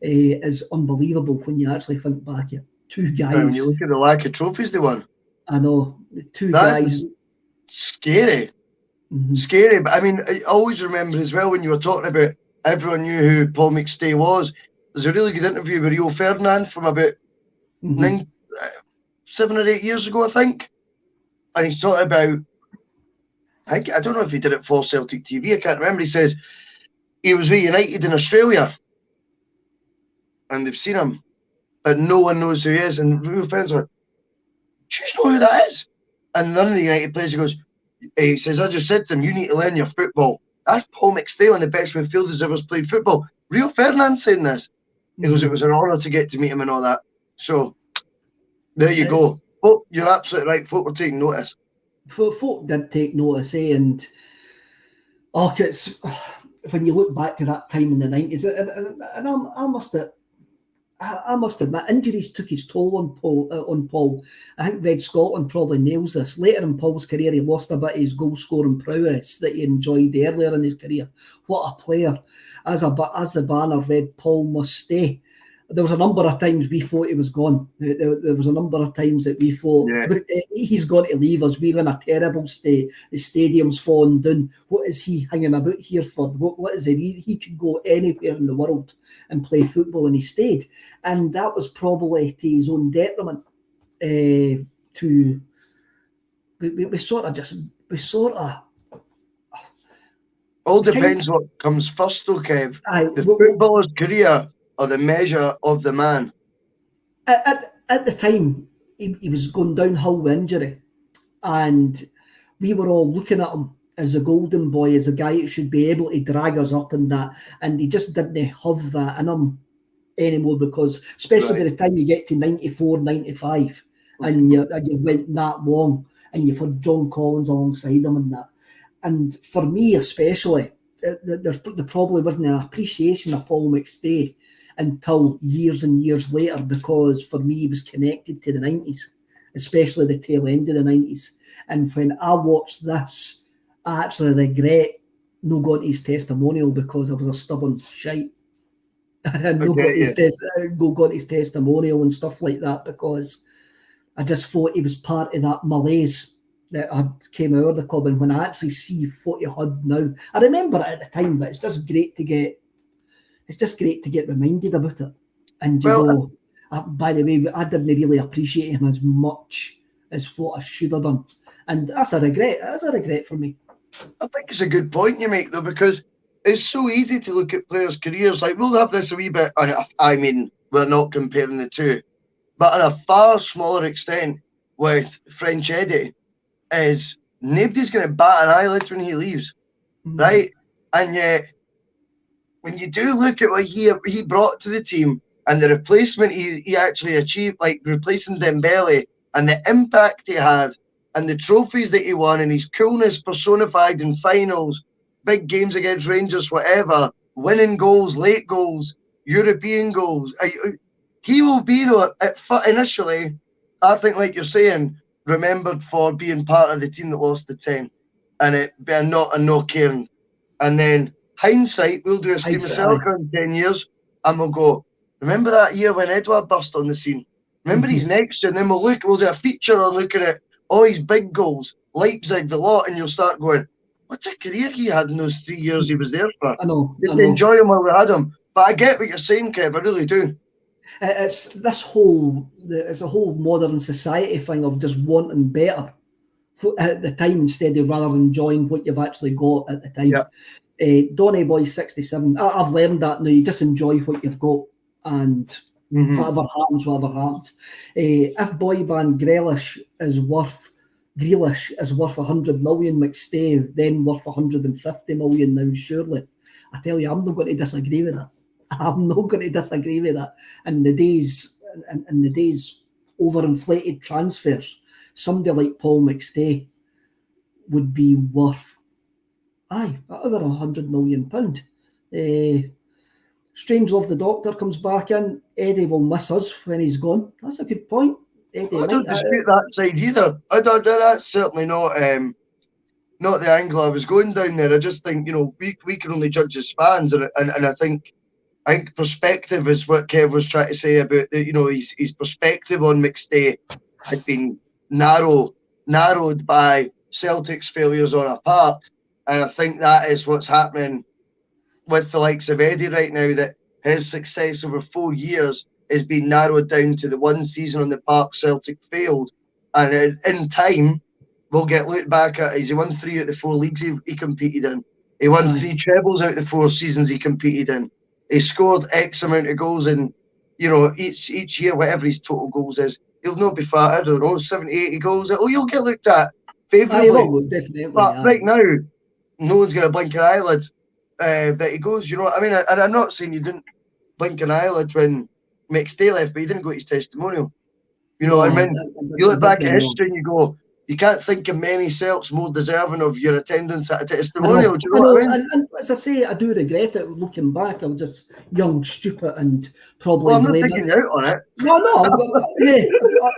is unbelievable when you actually think back at 2 guys. When you look at the lack of trophies they won. I know, That's guys. Scary. Mm-hmm. Scary, but I mean, I always remember as well when you were talking about everyone knew who Paul McStay was. There's a really good interview with Rio Ferdinand from about 7 or 8 years ago, I think. And he's talking about, I don't know if he did it for Celtic TV, I can't remember. He says he was with United in Australia and they've seen him, but no one knows who he is. And Rio Ferdinand's like, do you know who that is? And none of the United players, he says, I just said to them, you need to learn your football. That's Paul McStay, one of the best midfielders ever played football. Rio Ferdinand saying this. He goes, it was an honour to get to meet him and all that. So, there you go. Oh, you're absolutely right. Folk were taking notice. Folk did take notice, and it's when you look back to that time in the 90s, and I must admit, injuries took his toll on Paul. I think Red Scotland probably nails this. Later in Paul's career, he lost a bit of his goal-scoring prowess that he enjoyed earlier in his career. What a player. As the banner read, Paul must stay. There was a number of times we thought he was gone. There was a number of times that we thought, he's got to leave us. We're in a terrible state. The stadium's falling down. What is he hanging about here for? What is it? He could go anywhere in the world and play football, and he stayed. And that was probably to his own detriment. We sort of. All depends what comes first, though, Kev. The footballer's career or the measure of the man. At the time, he was going downhill with injury, and we were all looking at him as a golden boy, as a guy who should be able to drag us up and that, and he just didn't have that in him anymore, because especially by the time you get to 94, 95, and you've went that long, and you've had John Collins alongside him and that. And for me especially, there probably wasn't an appreciation of Paul McStay until years and years later, because for me he was connected to the 90s, especially the tail end of the 90s. And when I watched this, I actually regret not going to his testimonial, because I was a stubborn shite. And not got his testimonial and stuff like that, because I just thought he was part of that malaise that had came out of the club. And when I actually see what he had now, I remember it at the time, but it's just great to get reminded about it. And by the way, I didn't really appreciate him as much as what I should have done, and that's a regret. That's a regret for me. I think it's a good point you make, though, because it's so easy to look at players' careers. Like, we'll have this a wee bit. I mean, we're not comparing the two, but on a far smaller extent with French Eddie, is nobody's going to bat an eyelid when he leaves, right? And yet, when you do look at what he brought to the team and the replacement he actually achieved, like replacing Dembele, and the impact he had and the trophies that he won, and his coolness personified in finals, big games against Rangers, whatever, winning goals, late goals, European goals. He will be, though, initially, I think, like you're saying, remembered for being part of the team that lost the 10 and it being not caring. And then hindsight, we'll do a Screamacelica in 10 years and we'll go, remember that year when Edward burst on the scene? Remember he's next, and then we'll do a feature on looking at all his big goals, Leipzig, the lot, and you'll start going, what a career he had in those 3 years he was there for. I know. Didn't enjoy him while we had him. But I get what you're saying, Kev, I really do. It's a whole modern society thing of just wanting better at the time instead of rather enjoying what you've actually got at the time. Yeah. Donny Boy 67. I've learned that now. You just enjoy what you've got, and whatever happens. If boy band Grealish is worth 100 million, McStay then worth 150 million now, surely. I tell you, I'm not going to disagree with that. I'm not going to disagree with that. In the days overinflated transfers, somebody like Paul McStay would be worth over £100 million. Strange Love the Doctor comes back in. Eddie will miss us when he's gone. That's a good point. Eddie, I don't dispute that side either. That's certainly not the angle I was going down there. I just think, we can only judge as fans, and I think perspective is what Kev was trying to say about his perspective on McStay had been narrowed by Celtic's failures on a park, and I think that is what's happening with the likes of Eddie right now, that his success over 4 years has been narrowed down to the one season on the park Celtic failed, and in time we'll get looked back at as he won 3 out of the 4 leagues he competed in. He won 3 trebles out of the 4 seasons he competed in. He scored X amount of goals in, each year, whatever his total goals is. He'll not be fat, I don't know, 70, 80 goals. You'll get looked at favourably. Definitely. But right now, no one's going to blink an eyelid that he goes, you know what I mean? And I'm not saying you didn't blink an eyelid when McStay left, but he didn't go to his testimonial. You know what I mean? You look back at history and you go, you can't think of many Celts more deserving of your attendance at a testimonial. Do you know what I mean? And as I say, I do regret it. Looking back, I was just young, stupid, and probably. Well, I'm not taking you out on it. No.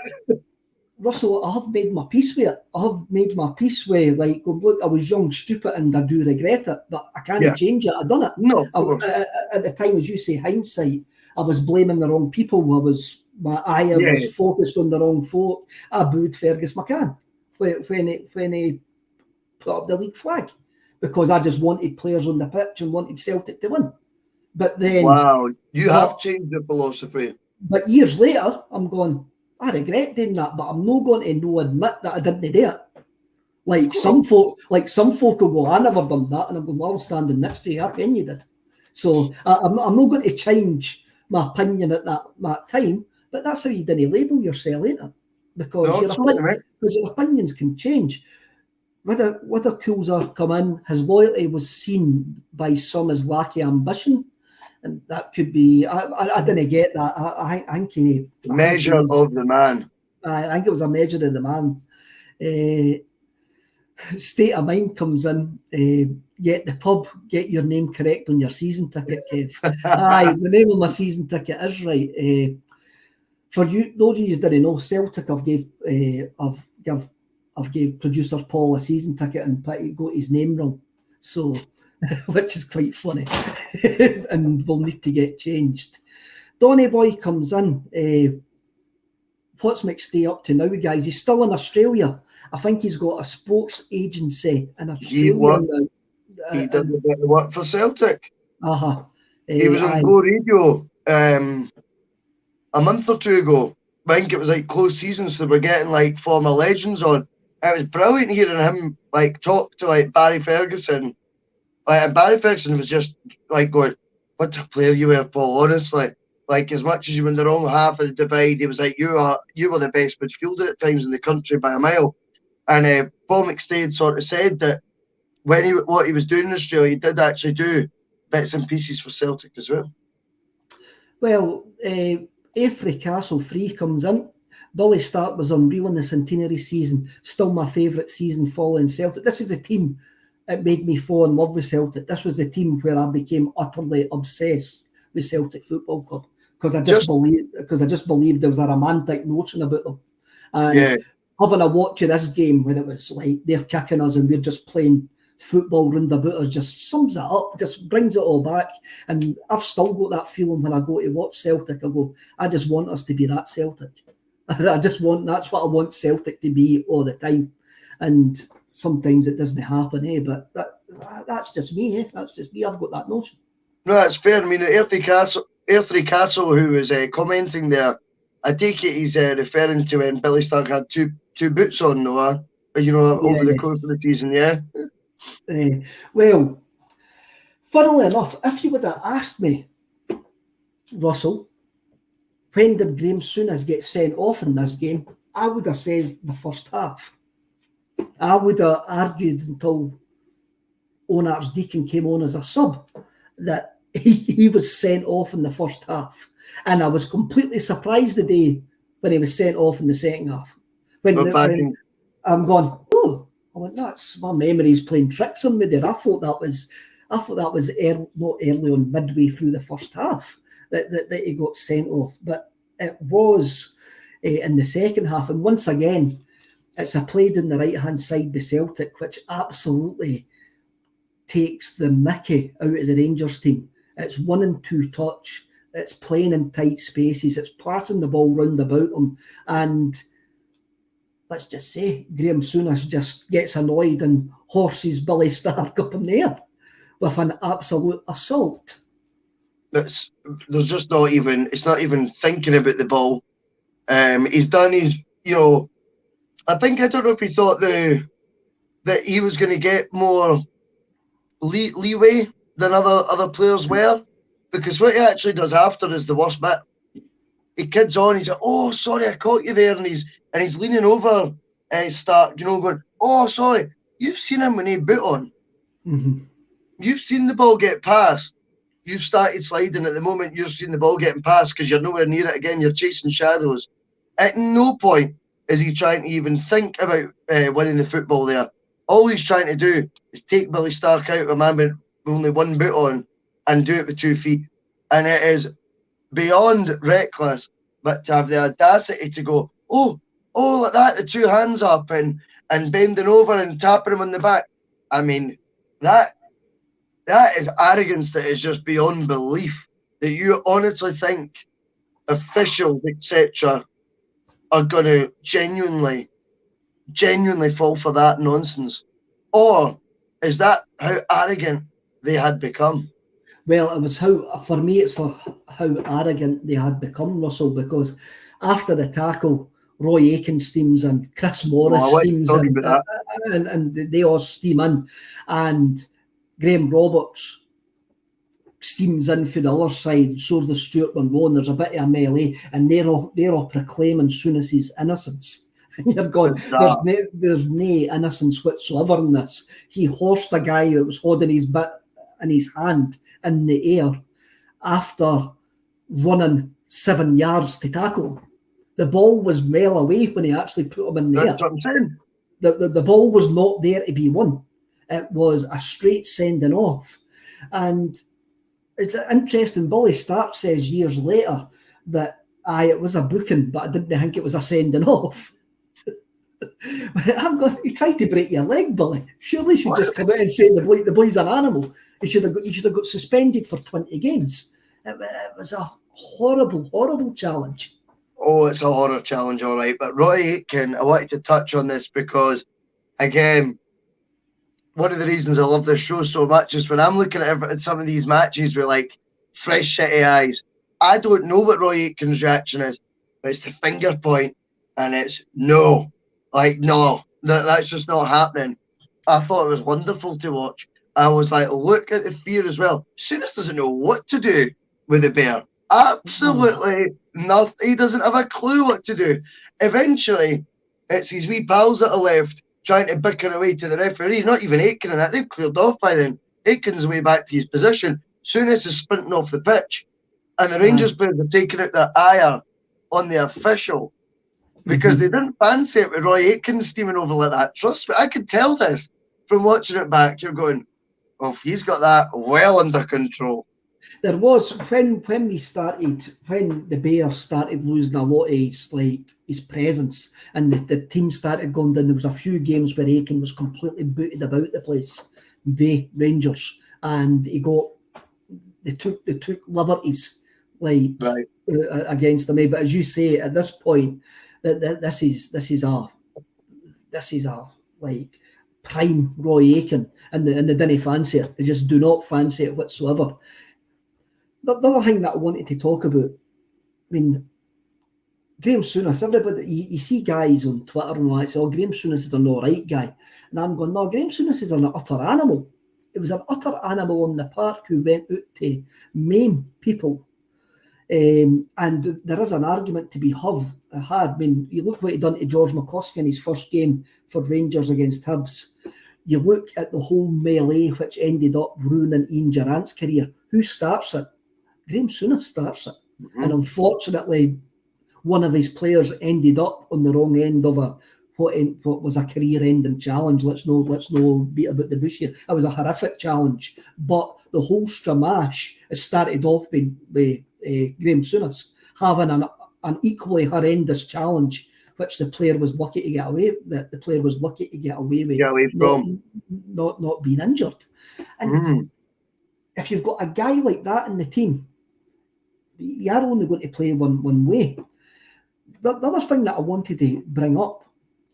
Russell, I have made my peace with it. I have made my peace with, like, look, I was young, stupid, and I do regret it, but I can't change it. I've done it. No. At the time, as you say, hindsight, I was blaming the wrong people. My eye was focused on the wrong folk. I booed Fergus McCann when he put up the league flag, because I just wanted players on the pitch and wanted Celtic to win. But then, wow, you have changed your philosophy. But years later, I'm going, I regret doing that, but I'm not going to admit that I didn't do it. Like some folk will go, I never done that, and I'm going, well, I was standing next to you, how can you did? So I'm not going to change my opinion at that time, but that's how you didn't label yourself, ain't it? Because your opinions can change. Whether Coulter come in, his loyalty was seen by some as lack of ambition, and that could be. I didn't get that. I think he measure of the man. I think it was a measure of the man. State of mind comes in. Get the pub, get your name correct on your season ticket, Kev. Aye, the name of my season ticket is right. For you, those of you didn't know, Celtic, I've gave producer Paul a season ticket and got his name wrong, so which is quite funny, and will need to get changed. Donny Boy comes in. What's McStay up to now, guys? He's still in Australia. I think he's got a sports agency in Australia now. He did a bit of work for Celtic. He was on Go Radio a month or two ago. I think it was like close season, so we're getting like former legends on. It was brilliant hearing him like talk to like Barry Ferguson. And Barry Ferguson was just like going, "What a player you were, Paul, honestly." Like, as much as you were in the wrong half of the divide, he was like, you were the best midfielder at times in the country by a mile. And Paul McStay had sort of said that what he was doing in Australia, he did actually do bits and pieces for Celtic as well. Well, Avery Castle 3 comes in. Billy Stark was unreal in the Centenary season. Still my favourite season following Celtic. This is a team that made me fall in love with Celtic. This was the team where I became utterly obsessed with Celtic Football Club, because I just believed there was a romantic notion about them. And having a watch of this game when it was like they're kicking us and we're just playing football round about us just sums it up, just brings it all back. And I've still got that feeling when I go to watch Celtic. I go, I just want us to be that Celtic. That's what I want Celtic to be all the time. And sometimes it doesn't happen, but that's just me, That's just me. I've got that notion. No, that's fair. I mean, Earthy Castle, who was commenting there, I take it he's referring to when Billy Stark had two boots on, Noah, over the course of the season, yeah? Well, funnily enough, if you would have asked me, Russell, when did Graham Souness get sent off in this game, I would have said the first half. I would have argued until Onar's Deacon came on as a sub that he was sent off in the first half. And I was completely surprised the day when he was sent off in the second half. When I'm going, I went, that's my memories playing tricks on me there. I thought that was not early on, midway through the first half that he got sent off. But it was in the second half. And once again, it's a play down the right-hand side by Celtic, which absolutely takes the mickey out of the Rangers team. It's 1 and 2 touch. It's playing in tight spaces. It's passing the ball round about them. And let's just say Graham Souness just gets annoyed and horses Billy Stark up in the air with an absolute assault. It's not even thinking about the ball. He's done his, I don't know if he thought that he was going to get more leeway than other players were, because what he actually does after is the worst bit. He kids on, he's like, oh, sorry, I caught you there, and he's leaning over Stark, going, oh, sorry, you've seen him when he boot on. Mm-hmm. You've seen the ball get passed. You've started sliding at the moment you're seeing the ball getting passed because you're nowhere near it again, you're chasing shadows. At no point is he trying to even think about winning the football there. All he's trying to do is take Billy Stark out of a man with only one boot on and do it with 2 feet. And it is beyond reckless, but to have the audacity to go, oh, like that, the 2 hands up and bending over and tapping him on the back. I mean, that is arrogance that is just beyond belief, that you honestly think officials, etc., are going to genuinely fall for that nonsense? Or is that how arrogant they had become? Well, it's for how arrogant they had become, Russell, because after the tackle, Roy Aitken steams in, Chris Morris steams in, and they all steam in, and Graham Roberts steams in for the other side, so does Stuart Monroe, and there's a bit of a melee, and they're all proclaiming Souness's innocence. And you're going, there's no innocence whatsoever in this. He horsed a guy that was holding his bit in his hand in the air after running 7 yards to tackle him. The ball was well away when he actually put him in the air. That's what I'm saying. The ball was not there to be won. It was a straight sending off. And it's interesting, Billy Stark says years later that it was a booking, but I didn't think it was a sending off. He tried to break your leg, Billy. Surely you should just come out and say the boy's an animal. He should have got suspended for 20 games. It was a horrible, horrible challenge. Oh, it's a horror challenge, all right. But Roy Aitken, I wanted to touch on this because, again, one of the reasons I love this show so much is when I'm looking at some of these matches with like fresh city eyes, I don't know what Roy Aitken's reaction is, but it's the finger point and it's no. Like, no, that's just not happening. I thought it was wonderful to watch. I was like, look at the fear as well. Souness doesn't know what to do with the bear. Absolutely nothing. He doesn't have a clue what to do. Eventually, it's his wee pals that are left trying to bicker away to the referee. Not even Aitken and that. They've cleared off by then. Aitken's way back to his position. Souness is sprinting off the pitch. And the Rangers players are taking out their ire on the official because they didn't fancy it with Roy Aitken steaming over like that. Trust me, I could tell this from watching it back. You're going, oh, he's got that well under control. There was when the Bears started losing a lot of his presence, and the team started going down. There was a few games where Aiken was completely booted about the place, by Rangers, and they took liberties against him. But as you say, at this point, this is a like prime Roy Aiken, and they didn't fancy it. They just do not fancy it whatsoever. The other thing that I wanted to talk about, I mean, Graham Souness, everybody, you see guys on Twitter and all that say, oh, Graham Souness is an alright guy. And I'm going, no, Graham Souness is an utter animal. It was an utter animal in the park who went out to maim people. And there is an argument to be had. I mean, you look what he done to George McCluskey in his first game for Rangers against Hibs. You look at the whole melee which ended up ruining Ian Durrant's career. Who starts it? Graham Souness starts it. Mm-hmm. And unfortunately, one of his players ended up on the wrong end of what was a career-ending challenge. Let's no beat about the bush here. It was a horrific challenge. But the whole stramash started off with Graham Souness having an equally horrendous challenge, which the player was lucky to get away. That the player was lucky to get away with, not being injured. And if you've got a guy like that in the team, you're only going to play one way. The other thing that I wanted to bring up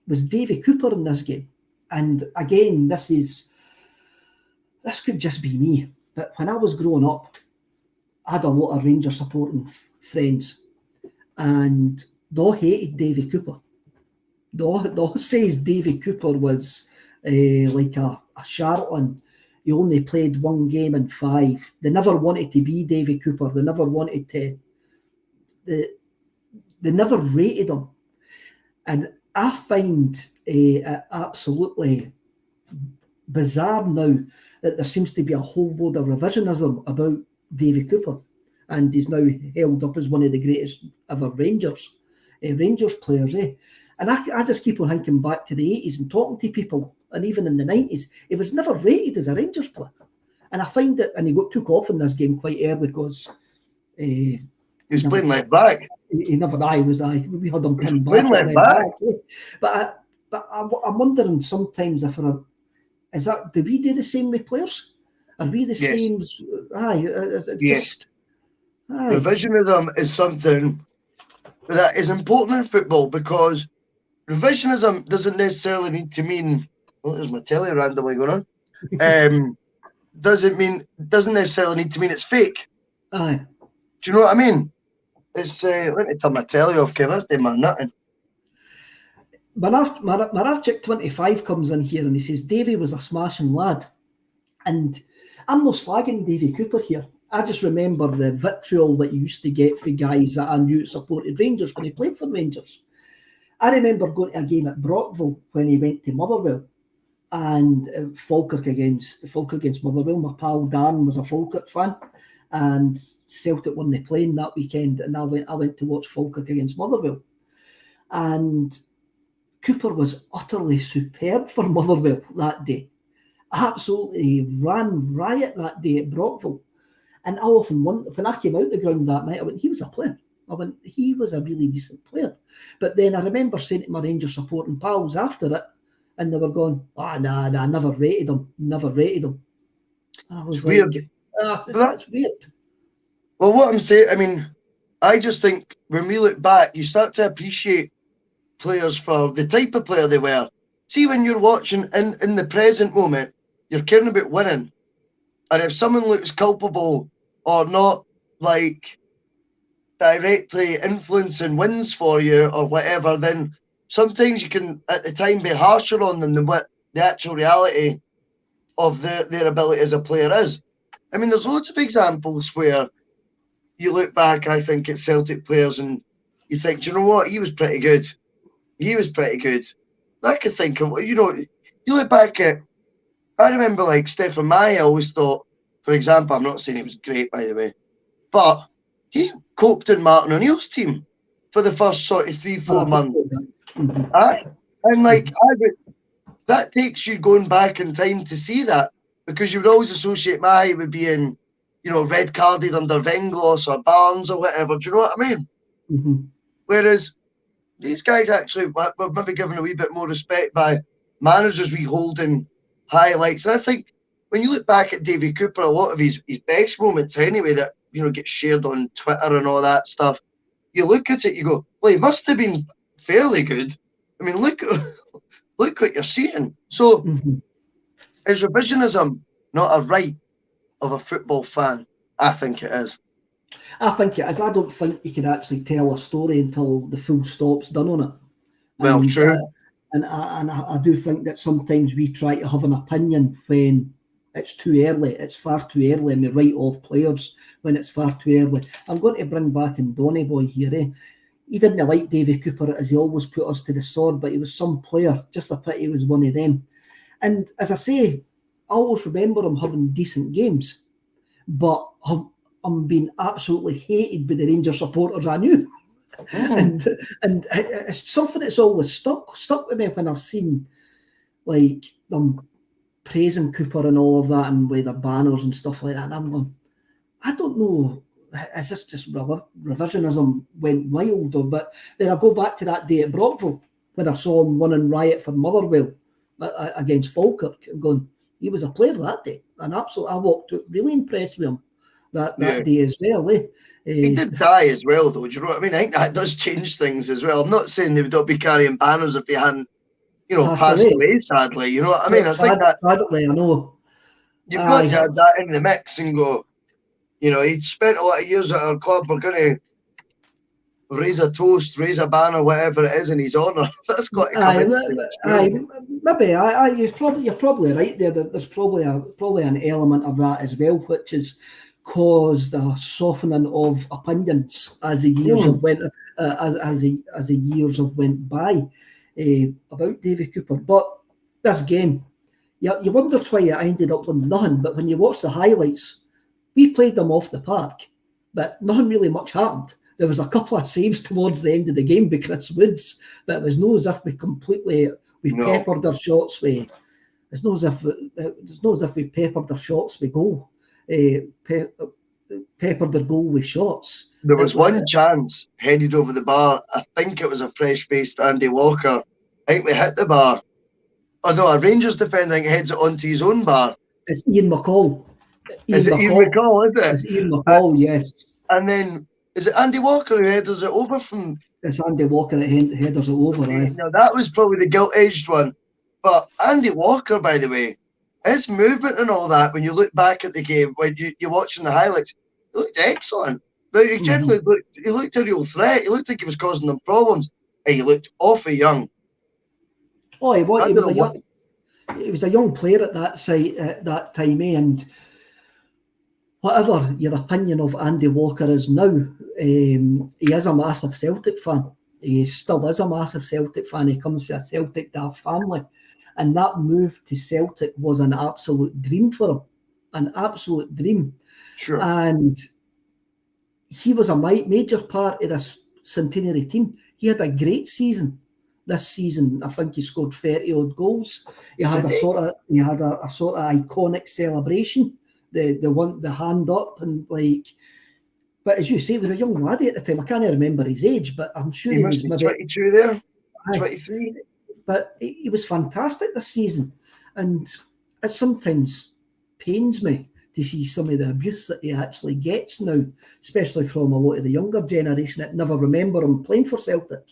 was Davy Cooper in this game. And again, this could just be me, but when I was growing up, I had a lot of Rangers supporting friends, and they hated Davy Cooper. They says Davy Cooper was like a charlatan. He only played one game in 5. They never wanted to be Davy Cooper. They never wanted to. They never rated him. And I find it absolutely bizarre now that there seems to be a whole load of revisionism about Davy Cooper, and he's now held up as one of the greatest ever Rangers players. And I just keep on thinking back to the 80s and talking to people, and even in the 90s, he was never rated as a Rangers player. And I find that, and he took off in this game quite early because he was playing left back. We had him pinned back. But I'm wondering sometimes if do we do the same with players? Are we the same? Yes. Revisionism is something that is important in football, because revisionism doesn't necessarily need to mean. Oh, there's my telly randomly going on. Doesn't necessarily need to mean it's fake. Aye. Do you know what I mean? It's let me turn my telly off, Kev. That's doing my nothing. Maravchik 25 comes in here and he says Davy was a smashing lad, and I'm not slagging Davy Cooper here. I just remember the vitriol that you used to get for guys that I knew supported Rangers when he played for Rangers. I remember going to a game at Brockville when he went to Motherwell, and Falkirk against Motherwell. My pal Dan was a Falkirk fan, and Celtic won the playing that weekend, and I went to watch Falkirk against Motherwell, and Cooper was utterly superb for Motherwell that day. Absolutely ran riot that day at Brockville. And I often wonder, when I came out the ground that night, I went, he was a player. I went, he was a really decent player. But then I remember saying to my Rangers supporting pals after it, and they were going, nah, I never rated him. And I was weird. That's weird. Well, what I'm saying, I mean, I just think when we look back, you start to appreciate players for the type of player they were. See, when you're watching in the present moment, you're caring about winning. And if someone looks culpable or not like directly influencing wins for you or whatever, then sometimes you can at the time be harsher on them than what the actual reality of their ability as a player is. I mean, there's loads of examples where you look back, I think, at Celtic players and you think, do you know what? He was pretty good. I could think of, you look back at, I remember like Stefan Mai, I always thought, for example, I'm not saying he was great, by the way, but he coped in Martin O'Neill's team for the first sort of 3-4 months. And that takes you going back in time to see that, because you would always associate Mai with being red carded under Venglos or Barnes or whatever. Do you know what I mean? Mm-hmm. Whereas these guys actually were maybe given a wee bit more respect by managers we hold in highlights. And I think when you look back at Davy Cooper, a lot of his best moments anyway that, get shared on Twitter and all that stuff, you look at it, you go, well, he must have been fairly good. I mean, look what you're seeing. So is revisionism not a right of a football fan? I think it is. I think it is. I don't think you can actually tell a story until the full stop's done on it. Well, true. And I do think that sometimes we try to have an opinion when it's too early. It's far too early, and we write off players when it's far too early. I'm going to bring back in Donny Boy here. He didn't like Davy Cooper, as he always put us to the sword, but he was some player. Just a pity he was one of them. And as I say, I always remember him having decent games, but I'm being absolutely hated by the Rangers supporters I knew. And it's something that's always stuck with me when I've seen like them praising Cooper and all of that, and with their banners and stuff like that. And I'm going, I don't know, is this just revisionism went wild? But then I go back to that day at Brockville when I saw him running riot for Motherwell against Falkirk, and going, he was a player that day. And absolutely, I walked out really impressed with him that day as well. He did die as well, though. Do you know what I mean? I think that does change things as well. I'm not saying they would not be carrying banners if he hadn't, passed away, sadly. You know what I mean? I think that sadly, I know. You've got to have that in the mix and go, he'd spent a lot of years at our club. We're going to raise a toast, raise a banner, whatever it is in his honour. That's got to come maybe you're probably right there. There's probably an element of that as well, which has caused a softening of opinions as the years have went as the years have went by about Davy Cooper. But this game, you wondered why it ended up with nothing. But when you watch the highlights, we played them off the park, but nothing really much happened. There was a couple of saves towards the end of the game by Chris Woods, but it was no as if we peppered our shots with. It's not as if we peppered our shots with goal. Peppered their goal with shots. There was one chance headed over the bar. I think it was a fresh-faced Andy Walker. I think we hit the bar. Oh no, a Rangers defender heads it onto his own bar. It's Ian McCall. Ian McCall, is it? It's Ian McCall, yes. And then, is it Andy Walker who headers it over from... It's Andy Walker that headers it over, aye. No, that was probably the gilt-edged one. But Andy Walker, by the way, his movement and all that, when you look back at the game, when you're watching the highlights, he looked excellent. But he generally looked a real threat. He looked like he was causing them problems. And he looked awfully young. Oh, he was a young player at that site at that time, and whatever your opinion of Andy Walker is now, he is a massive Celtic fan. He still is a massive Celtic fan. He comes from a Celtic family. And that move to Celtic was an absolute dream for him. An absolute dream. Sure. And he was a major part of this Centenary team. He had a great season. This season, I think he scored 30 odd goals. He had a sort of iconic celebration. The hand up and like. But as you say, he was a young laddie at the time. I can't remember his age, but I'm sure he was maybe 22 there, 23. But he was fantastic this season, and it sometimes pains me to see some of the abuse that he actually gets now, especially from a lot of the younger generation that never remember him playing for Celtic.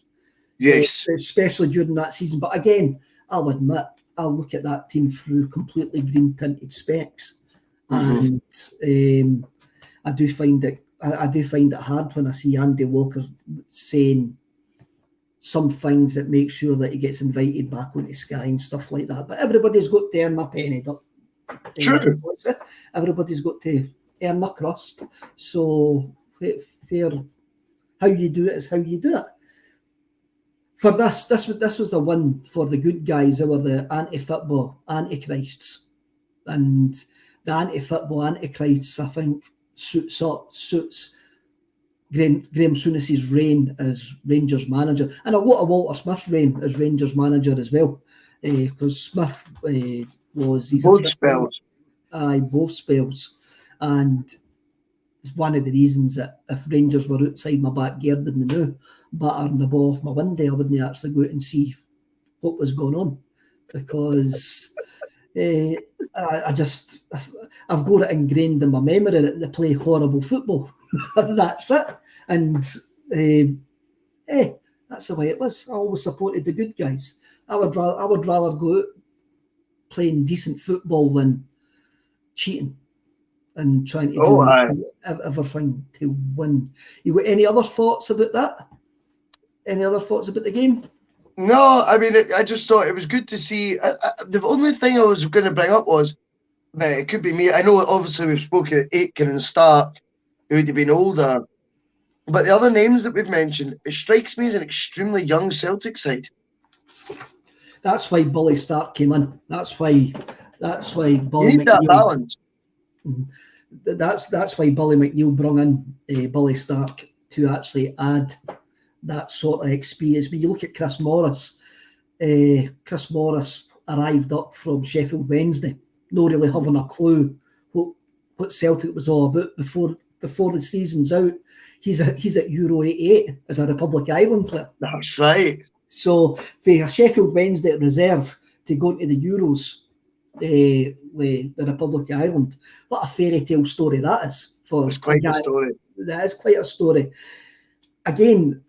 Yes. Especially during that season. But again, I'll admit, I'll look at that team through completely green-tinted specs. And I do find it hard when I see Andy Walker saying some things that make sure that he gets invited back onto Sky and stuff like that. But everybody's got to earn their penny. True. Everybody's got to earn their crust. So fair, how you do it is how you do it. For this was the one for the good guys. They were the anti-football antichrists, and the anti-football antichrists, I think, suits Graham Souness's reign as Rangers manager, and a lot of Walter Smith's reign as Rangers manager as well, because Smith was both spells. Both spells, and it's one of the reasons that if Rangers were outside my back garden now, battering the ball off my window, I wouldn't actually go out and see what was going on, because I've got it ingrained in my memory that they play horrible football. That's it. And that's the way it was. I always supported the good guys. I would rather go out playing decent football than cheating and trying to do everything to win. You got any other thoughts about that? Any other thoughts about the game? No, I mean, I just thought it was good to see. The only thing I was going to bring up was that it could be me. I know, obviously, we've spoken Aitken and Stark, who would have been older. But the other names that we've mentioned, it strikes me as an extremely young Celtic side. That's why Bully Stark came in. That's why Bully You need that balance. That's why Bully McNeil brought in Bully Stark to actually add that sort of experience. When you look at Chris Morris arrived up from Sheffield Wednesday, not really having a clue what Celtic was all about before the season's out. He's at Euro 88 as a Republic of Ireland player. That's right. So for a Sheffield Wednesday reserve to go into the Euros with the Republic of Ireland, what a fairy tale story that is. It's quite a story. That is quite a story. Again,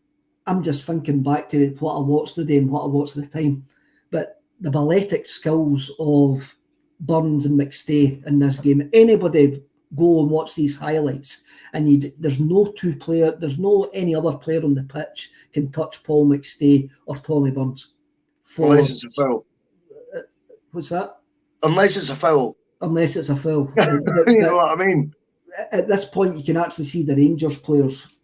I'm just thinking back to what I watched today and what I watched at the time. But the balletic skills of Burns and McStay in this game, anybody go and watch these highlights, and there's no any other player on the pitch can touch Paul McStay or Tommy Burns. Unless it's a foul. What's that? Unless it's a foul. Unless it's a foul. You know what I mean? At this point, you can actually see the Rangers players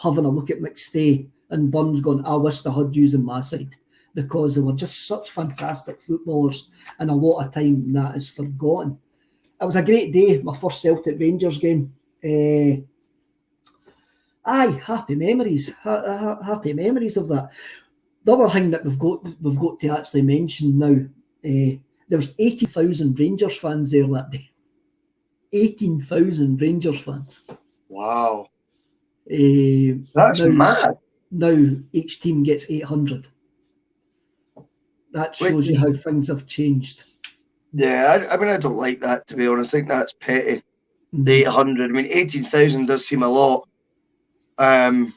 having a look at McStay and Burns going, I wish they had used on my side, because they were just such fantastic footballers, and a lot of time that is forgotten. It was a great day, my first Celtic Rangers game. Happy memories. Happy memories of that. The other thing that we've got to actually mention now, there was 80,000 Rangers fans there that day. 18,000 Rangers fans. Wow. That's mad. Now each team gets 800. That shows you how things have changed. Yeah, I mean, I don't like that, to be honest. I think that's petty. The 800. I mean, 18,000 does seem a lot. Why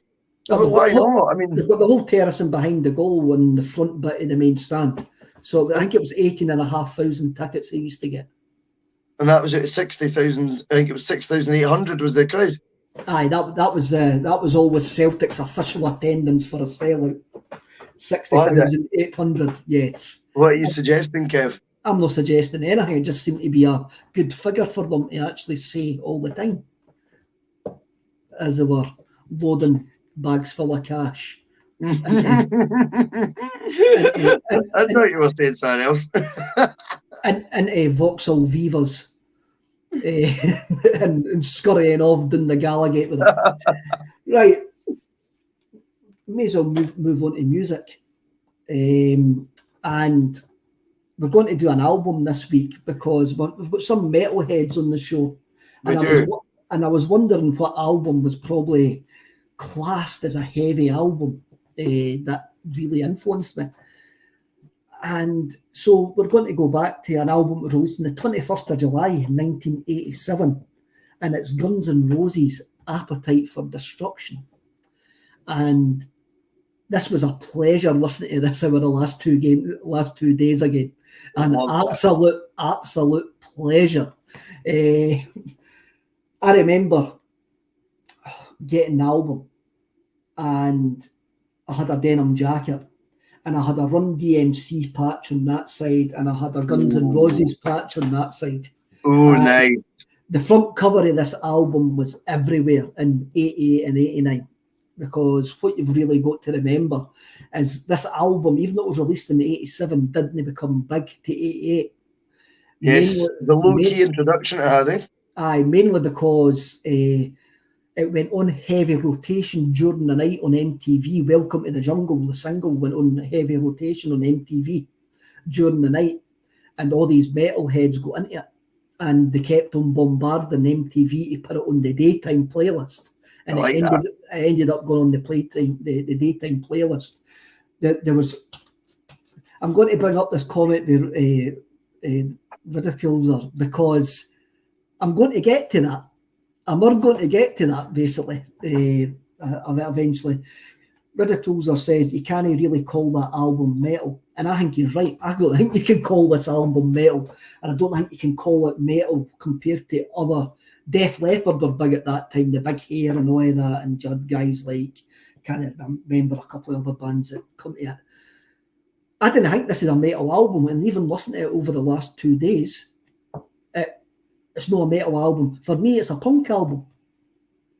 not? I mean, they've got the whole terracing behind the goal and the front bit in the main stand. So I think it was 18,500 tickets they used to get. And that was at 60,000. I think it was 6,800 was the crowd. Aye, that was always Celtic's official attendance for a sellout. 60,800, yes. What are you suggesting, Kev? I'm not suggesting anything. It just seemed to be a good figure for them to actually say all the time, as they were loading bags full of cash. I thought you were saying something else. and Vauxhall Vivas and scurrying off down the Gallagate with them. Right. May as well move on to music. And we're going to do an album this week because we've got some metalheads on the show. And I was wondering what album was probably classed as a heavy album that really influenced me. And so we're going to go back to an album released on the 21st of July, 1987. And it's Guns N' Roses' Appetite for Destruction. And this was a pleasure listening to this over the last 2 days again. An absolute pleasure. I remember getting the album and I had a denim jacket and I had a Run DMC patch on that side and I had a Guns N' Roses patch on that side. Oh, nice. The front cover of this album was everywhere in 88 and 89. Because what you've really got to remember is this album, even though it was released in 87, didn't become big to 88. Yes, the low-key introduction it had, eh? Aye, mainly because it went on heavy rotation during the night on MTV. Welcome to the Jungle, the single, went on heavy rotation on MTV during the night. And all these metalheads got into it. and they kept on bombarding MTV to put it on the daytime playlist, and it ended up going on the daytime playlist. There was. I'm going to bring up this comment with Ridicules because I'm going to get to that. I'm going to get to that basically eventually. Ridicules says you can't really call that album metal, and I think he's right. I don't think you can call this album metal, and I don't think you can call it metal compared to other. Def Leppard were big at that time, the big hair and all of that, and Judd guys like, can't remember a couple of other bands that come to it. I didn't think this is a metal album, and even listening to it over the last 2 days, it's not a metal album. For me, it's a punk album.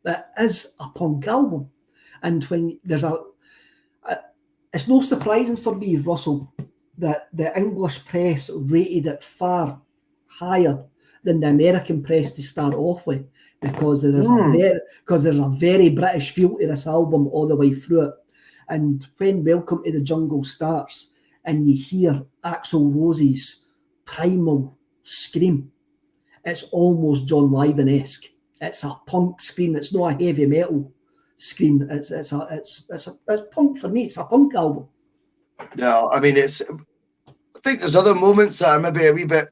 It is a punk album. And when there's it's no surprising for me, Russell, that the English press rated it far higher than the American press to start off with, because there's a very British feel to this album all the way through it. And when Welcome to the Jungle starts, and you hear Axl Rose's primal scream, it's almost John Lydon-esque. It's a punk scream. It's not a heavy metal scream. It's punk for me. It's a punk album. Yeah, I mean, I think there's other moments that are maybe a wee bit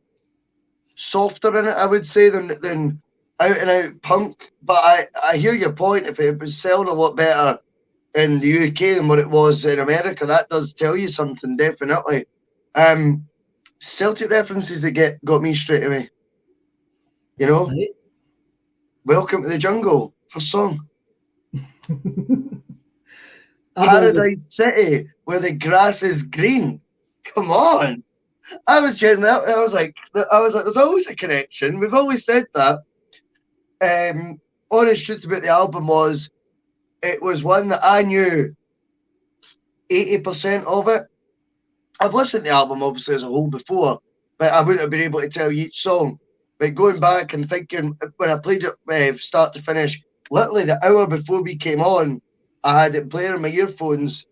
softer in it, I would say, than out and out punk. But I hear your point. If it was selling a lot better in the UK than what it was in America, that does tell you something, definitely. Celtic references that got me straight away. You know, right. Welcome to the Jungle, first song. Paradise City, where the grass is green. Come on. I was chatting that. I was like, there's always a connection. We've always said that. Honest truth about the album was, it was one that I knew 80% of it. I've listened to the album obviously as a whole before, but I wouldn't have been able to tell you each song. But going back and thinking, when I played it start to finish, literally the hour before we came on, I had it playing on my earphones,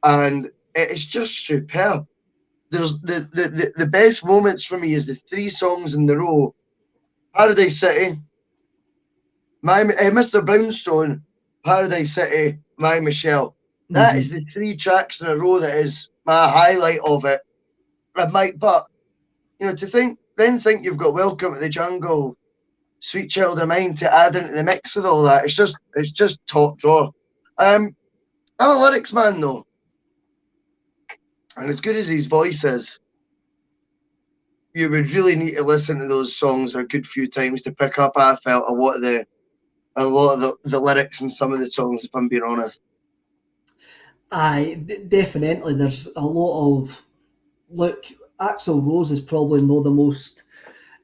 and it's just superb. There's the best moments for me is the 3 songs in the row: Paradise City, Mr. Brownstone, Paradise City, My Michelle. That is the 3 tracks in a row that is my highlight of it. But you know, to think you've got Welcome to the Jungle, Sweet Child of Mine to add into the mix with all that, it's just top drawer. I'm a lyrics man though, and as good as his voice is, you would really need to listen to those songs a good few times to pick up, I felt, a lot of the lyrics in some of the songs, if I'm being honest. Definitely. There's a lot of... Look, Axl Rose is probably not the most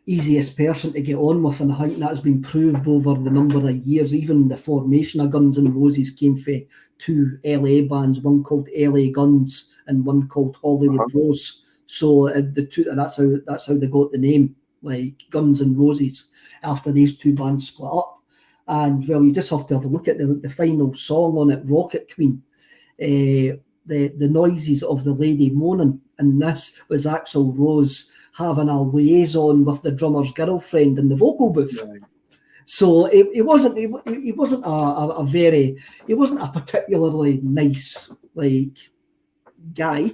easiest person to get on with, and I think that's been proved over the number of years. Even the formation of Guns N' Roses came from 2 LA bands, one called LA Guns and one called Hollywood Rose. So the two, and that's how they got the name, like Guns N' Roses, after these 2 bands split up. And well, you just have to have a look at the final song on it, Rocket Queen. The noises of the lady moaning, and this was Axl Rose having a liaison with the drummer's girlfriend in the vocal booth. Right. So he wasn't a particularly nice guy.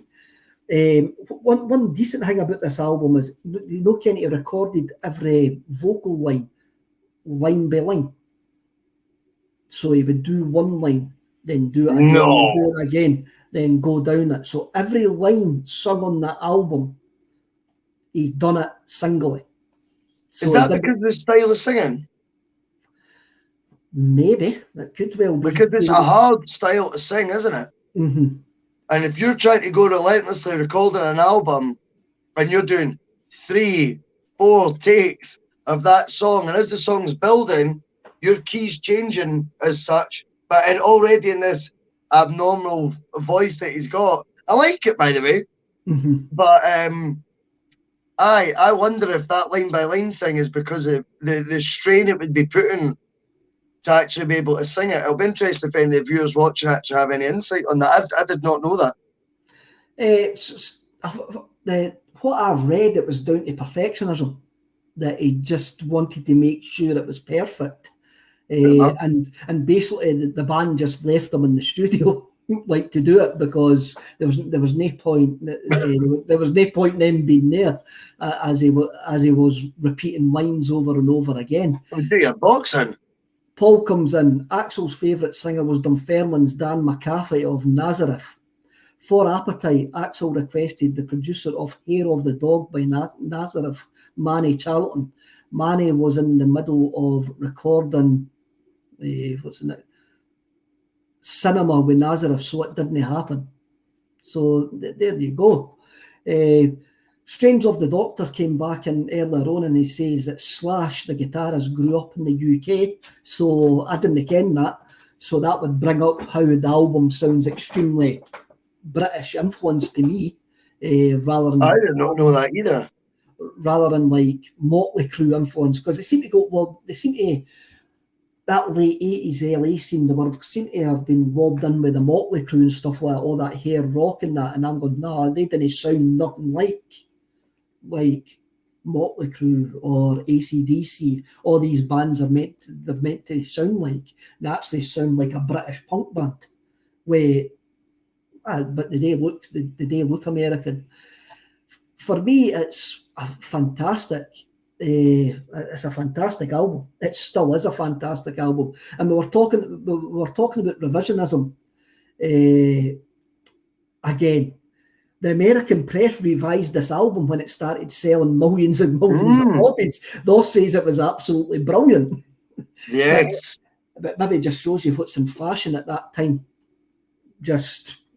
One decent thing about this album is, you know, Kenny recorded every vocal line by line. So he would do one line, then do it again, do it again, then go down it. So every line sung on that album, he's done it singly. So is that because of the style of singing? Maybe. That could well be. Because it's a hard style to sing, isn't it? Mm-hmm. And if you're trying to go relentlessly recording an album, and you're doing 3, 4 takes of that song, and as the song's building, your key's changing as such, but already in this abnormal voice that he's got. I like it, by the way. Mm-hmm. But I wonder if that line by line thing is because of the strain it would be putting to actually be able to sing it. It'll be interesting if any of the viewers watching actually have any insight on that. I did not know that. What I read, it was down to perfectionism. that he just wanted to make sure it was perfect. And basically the band just left them in the studio like to do it, because there was no point in them being there, as he was repeating lines over and over again. Do your boxing. Paul comes in. Axel's favourite singer was Dunfermline's Dan McCaffrey of Nazareth. For appetite, Axel requested the producer of Hair of the Dog by Nazareth, Manny Charlton. Manny was in the middle of recording Cinema with Nazareth, so it didn't happen. So there you go. Strange of the Doctor came back in earlier on, and he says that Slash, the guitarist, grew up in the UK. So I didn't ken that. So that would bring up how the album sounds extremely British influence to me, rather than I did not know that either. Rather than like Motley Crue influence, because they seem to go well. They seem to that late 80s LA scene. They seem to have been lobbed in with the Motley Crue and stuff like all that hair rock and that. And I'm going, nah, they didn't sound nothing like Motley Crue or AC/DC. All these bands are meant to sound like. They actually sound like a British punk band, but they look American. For me, it's a fantastic. It's a fantastic album. It still is a fantastic album. And we were talking about revisionism. Again, the American press revised this album when it started selling millions and millions of copies. Those says it was absolutely brilliant. Yes, but maybe it just shows you what's in fashion at that time.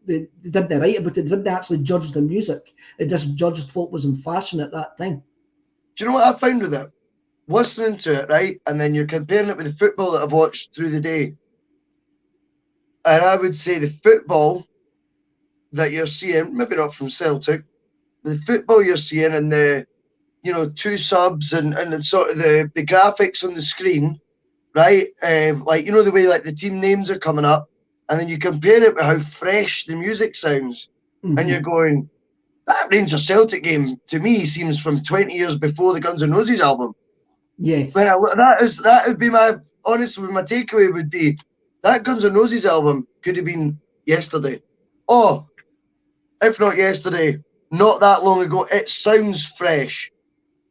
They didn't write it, but they didn't actually judge the music. They just judged what was in fashion at that time. Do you know what I found with it? Listening to it, right? And then you're comparing it with the football that I've watched through the day. And I would say the football that you're seeing, maybe not from Celtic, the football you're seeing and the, two subs and sort of the graphics on the screen, right? Like, the way like the team names are coming up, and then you compare it with how fresh the music sounds, and you're going, that Rangers Celtic game to me seems from 20 years before the Guns N' Roses album. Yes. Well, that would be my takeaway would be that Guns N' Roses album could have been yesterday. Oh, if not yesterday, not that long ago. It sounds fresh.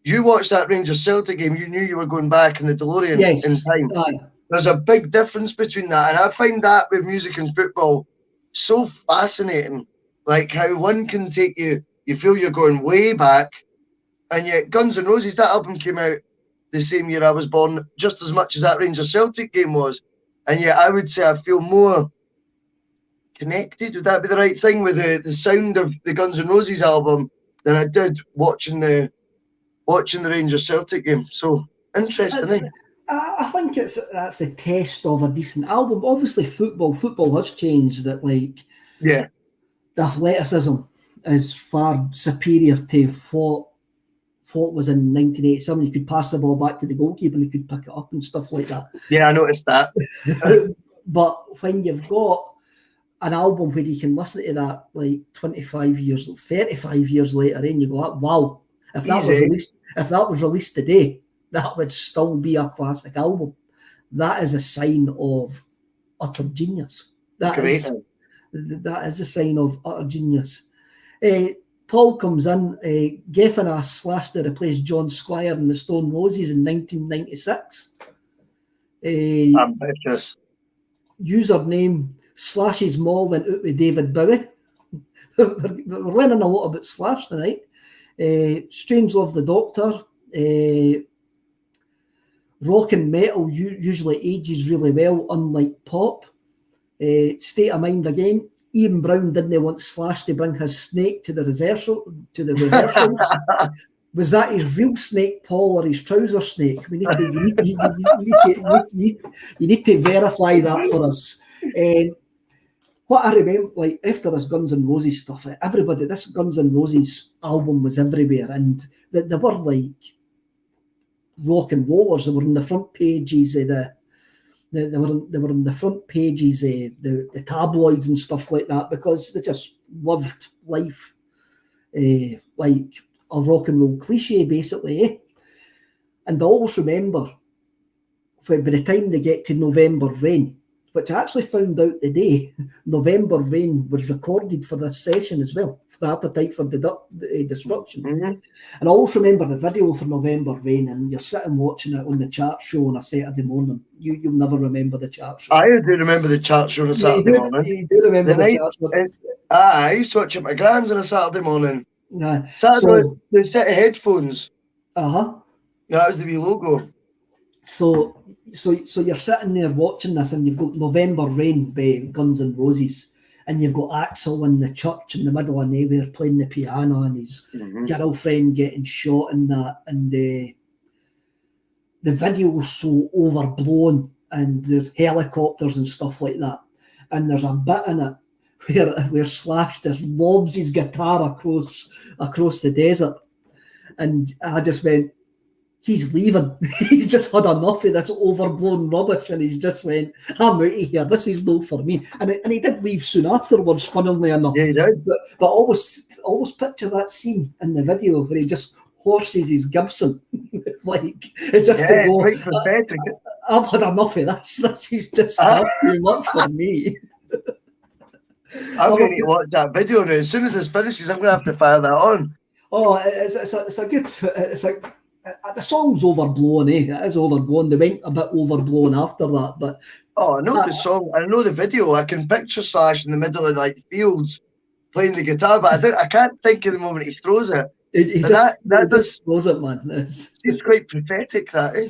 You watched that Rangers Celtic game, you knew you were going back in the DeLorean in time. There's a big difference between that, and I find that with music and football so fascinating. Like how one can take you feel you're going way back, and yet Guns N' Roses, that album came out the same year I was born, just as much as that Rangers Celtic game was, and yet I would say I feel more connected, would that be the right thing, with the sound of the Guns N' Roses album than I did watching the Rangers Celtic game. So interesting, eh? I think that's the test of a decent album. Obviously, football has changed. That the athleticism is far superior to what was in 1987. You could pass the ball back to the goalkeeper and he could pick it up and stuff like that. Yeah, I noticed that. But when you've got an album where you can listen to that like 35 years, 35 years later, and you go, wow, if that was released today, that would still be a classic album. That is a sign of utter genius. That is a sign of utter genius. Paul comes in. Geffen asked Slash to replace John Squire in the Stone Roses in 1996. Ambitious. Username Slash's Mall went out with David Bowie. We're learning a lot about Slash tonight. Strange Love the Doctor. Rock and metal usually ages really well, unlike pop. State of Mind again. Ian Brown didn't want Slash to bring his snake to the rehearsals. Was that his real snake, Paul, or his trouser snake? You need to verify that for us. What I remember, like after this Guns N' Roses stuff, this Guns N' Roses album was everywhere, and they were like rock and rollers. They were on the front pages of they were on the front pages of the tabloids and stuff like that, because they just loved life, like a rock and roll cliche, basically. And I always remember by the time they get to November Rain, which I actually found out today, November Rain was recorded for this session as well, for Appetite for Destruction. Mm-hmm. And I always remember the video for November Rain, and you're sitting watching it on the chart show on a Saturday morning. You'll never remember the chart show. I do remember the chart show on a Saturday morning. You do remember the chart show. I used to watch it at my grand's on a Saturday morning. Saturday, the set of headphones. Uh-huh. That was the wee logo. So you're sitting there watching this, and you've got November Rain by Guns N' Roses, and you've got Axl in the church in the middle of nowhere playing the piano, and his girlfriend getting shot in that, and the video was so overblown, and there's helicopters and stuff like that, and there's a bit in it where Slash just lobs his guitar across the desert, and I just went, he's leaving. He's just had enough of this overblown rubbish, and he's just went, I'm out of here. This is no for me. And he did leave soon afterwards, funnily enough. Yeah, he did. But I always picture that scene in the video where he just horses his Gibson, like as if to go, quite pathetic. I've had enough of this. This is just far too much for me. I'm going to watch that video now. As soon as this finishes, I'm going to have to fire that on. Oh, it's a good. It's like. The song's overblown, eh? It is overblown. They went a bit overblown after that, but I know the song. I know the video. I can picture Slash in the middle of like fields playing the guitar, but I can't think of the moment he throws it. He just throws it, man. It's quite pathetic, that. Eh?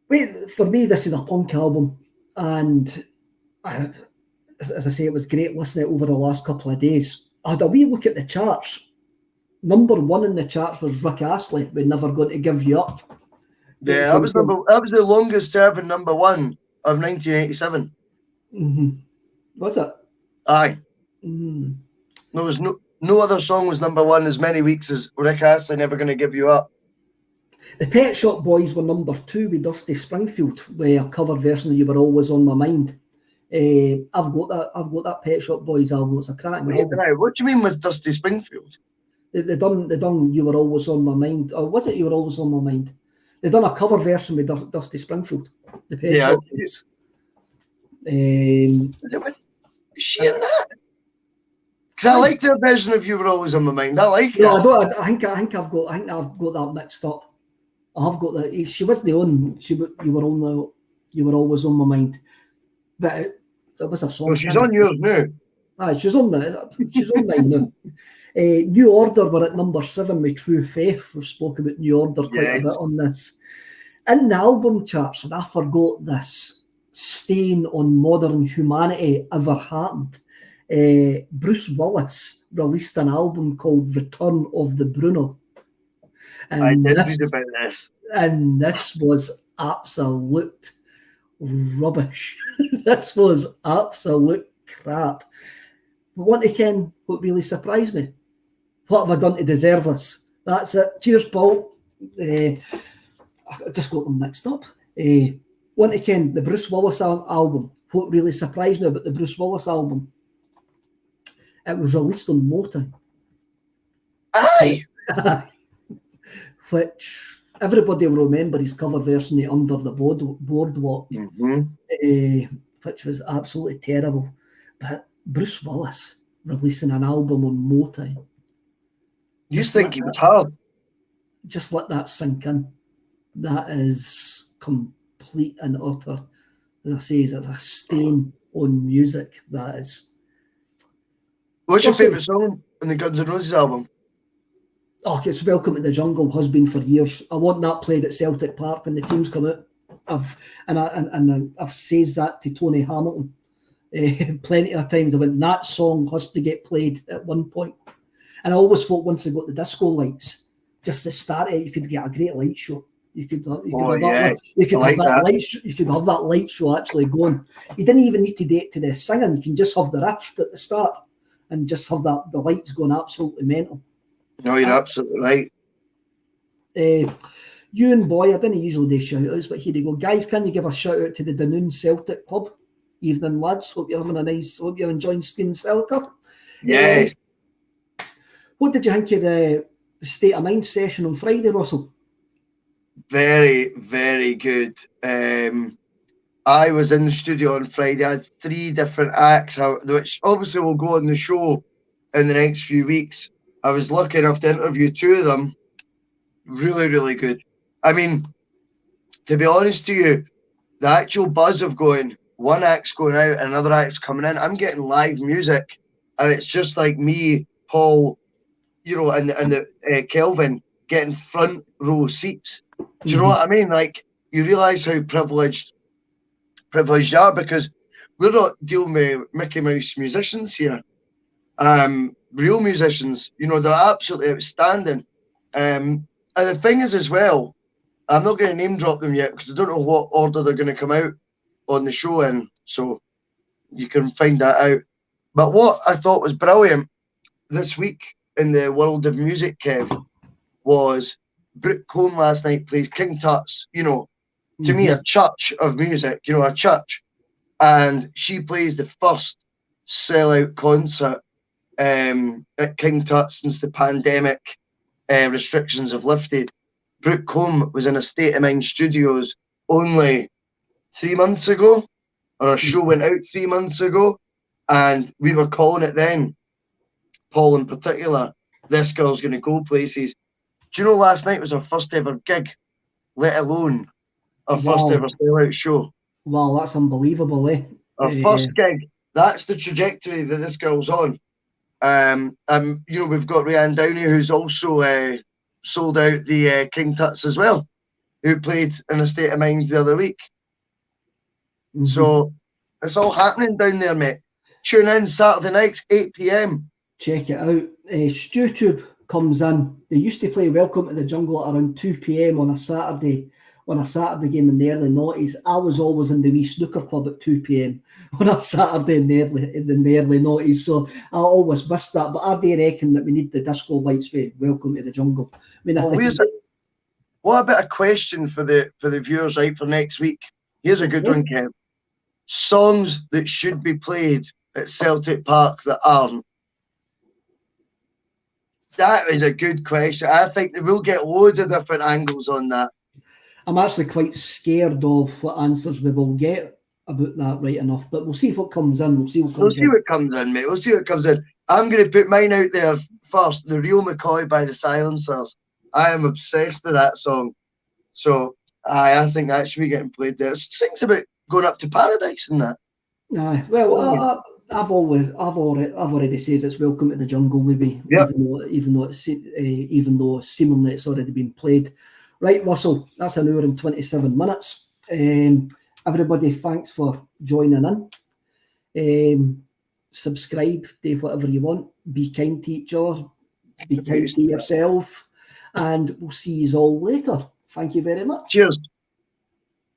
Wait, for me, this is a punk album, and as I say, it was great listening to it over the last couple of days. I had a wee look at the charts. Number one in the charts was Rick Astley, We're Never Going to Give You Up. Yeah, that was the longest serving number one of 1987. Mm-hmm. Was it? Aye. Mm. There was no other song was number one as many weeks as Rick Astley, Never Gonna Give You Up. The Pet Shop Boys were number two with Dusty Springfield, with a cover version of You Were Always on My Mind. I've got that Pet Shop Boys album. It's a cracking album. What do you mean with Dusty Springfield? They done You Were Always on My Mind. Or was it You Were Always on My Mind? They done a cover version with Dusty Springfield. The Pet Shop Boys. Is she in that? Because I like their version of You Were Always on My Mind. I like it. No, I think I've got that mixed up. I've got that. She was the one. You Were Always on My Mind. But it was a song. Well, she's on yours now. Aye, she's on mine now. New Order were at number 7 with True Faith. We've spoken about New Order quite a bit on this. In the album charts, and I forgot this, stain on modern humanity ever happened. Bruce Willis released an album called Return of the Bruno. And I did read about this. And this was absolute rubbish. This was absolute crap. But want to ken what really surprised me? What have I done to deserve this? That's it. Cheers, Paul. I just got them mixed up. Want to ken the Bruce Willis album? What really surprised me about the Bruce Willis album? It was released on Motown. Aye. Which everybody will remember his cover version of Under the Boardwalk, which was absolutely terrible. But Bruce Willis releasing an album on Motown. You think he was hard? Just let that sink in. That is complete and utter. As I say, it's a stain on music. That is. What's your favourite song on the Guns N' Roses album? Oh, it's Welcome to the Jungle, has been for years. I want that played at Celtic Park when the teams come out. I've said that to Tony Hamilton plenty of times. I went, that song has to get played at one point. And I always thought once they got the disco lights, just to start it, you could get a great light show. You could have that light show actually going. You didn't even need to do it to the singing. You can just have the riff at the start and just have the lights going absolutely mental. No, you're absolutely right. You and Boy, I didn't usually do shout-outs, but here you go. Guys, can you give a shout-out to the Dunoon Celtic Club? Evening, lads. Hope you're enjoying Screamacelica. Yes. What did you think of the State of Mind session on Friday, Russell? Very, very good. I was in the studio on Friday. I had 3 different acts, which obviously will go on the show in the next few weeks. I was lucky enough to interview 2 of them. Really, really good. I mean, to be honest to you, the actual buzz of going, one act's going out and another act's coming in, I'm getting live music, and it's just like me, Paul, you know, and the Kelvin getting front row seats. Do you know what I mean? Like, you realise how privileged you are, because we're not dealing with Mickey Mouse musicians here. Real musicians, you know, they're absolutely outstanding. And the thing is as well, I'm not going to name drop them yet because I don't know what order they're going to come out on the show in, so you can find that out. But what I thought was brilliant this week in the world of music, Kev, was Brooke Combe last night plays King Tut's, you know, to me, a church of music, you know, a church. And she plays the first sellout concert at King Tut's since the pandemic restrictions have lifted. Brooke Combe was in a State of Mind Studios only 3 months ago, or a show went out 3 months ago, and we were calling it then, Paul in particular, this girl's going to go places. Do you know last night was our first ever gig, let alone our first ever sellout show? Wow, that's unbelievable, eh? Our first gig. That's the trajectory that this girl's on. You know, we've got Rhiannon Downey, who's also sold out the King Tut's as well, who played in A State of Mind the other week. So it's all happening down there, mate. Tune in Saturday nights, 8 p.m. Check it out. StewTube comes in. They used to play Welcome to the Jungle at around 2 p.m. on a Saturday game in the early noughties. I was always in the wee snooker club at 2 p.m. on a Saturday in the early noughties, so I always missed that. But I do reckon that we need the disco lights with Welcome to the Jungle. I mean, what about a question for the viewers, right, for next week? Here's a good one, Kev. Songs that should be played at Celtic Park that aren't. That is a good question. I think that we'll get loads of different angles on that. I'm actually quite scared of what answers we will get about that, right enough. But we'll see what comes in. We'll see what comes in, mate. We'll see what comes in. I'm going to put mine out there first. The Real McCoy by the Silencers. I am obsessed with that song. So I think that should be getting played there. It sings about going up to paradise and that. Well, I've already said it's Welcome to the Jungle, maybe. Yep. Even though seemingly it's already been played. Right, Russell, that's an hour and 27 minutes. Everybody, thanks for joining in. Subscribe, do whatever you want. Be kind to each other. Be kind to yourself. And we'll see you all later. Thank you very much. Cheers.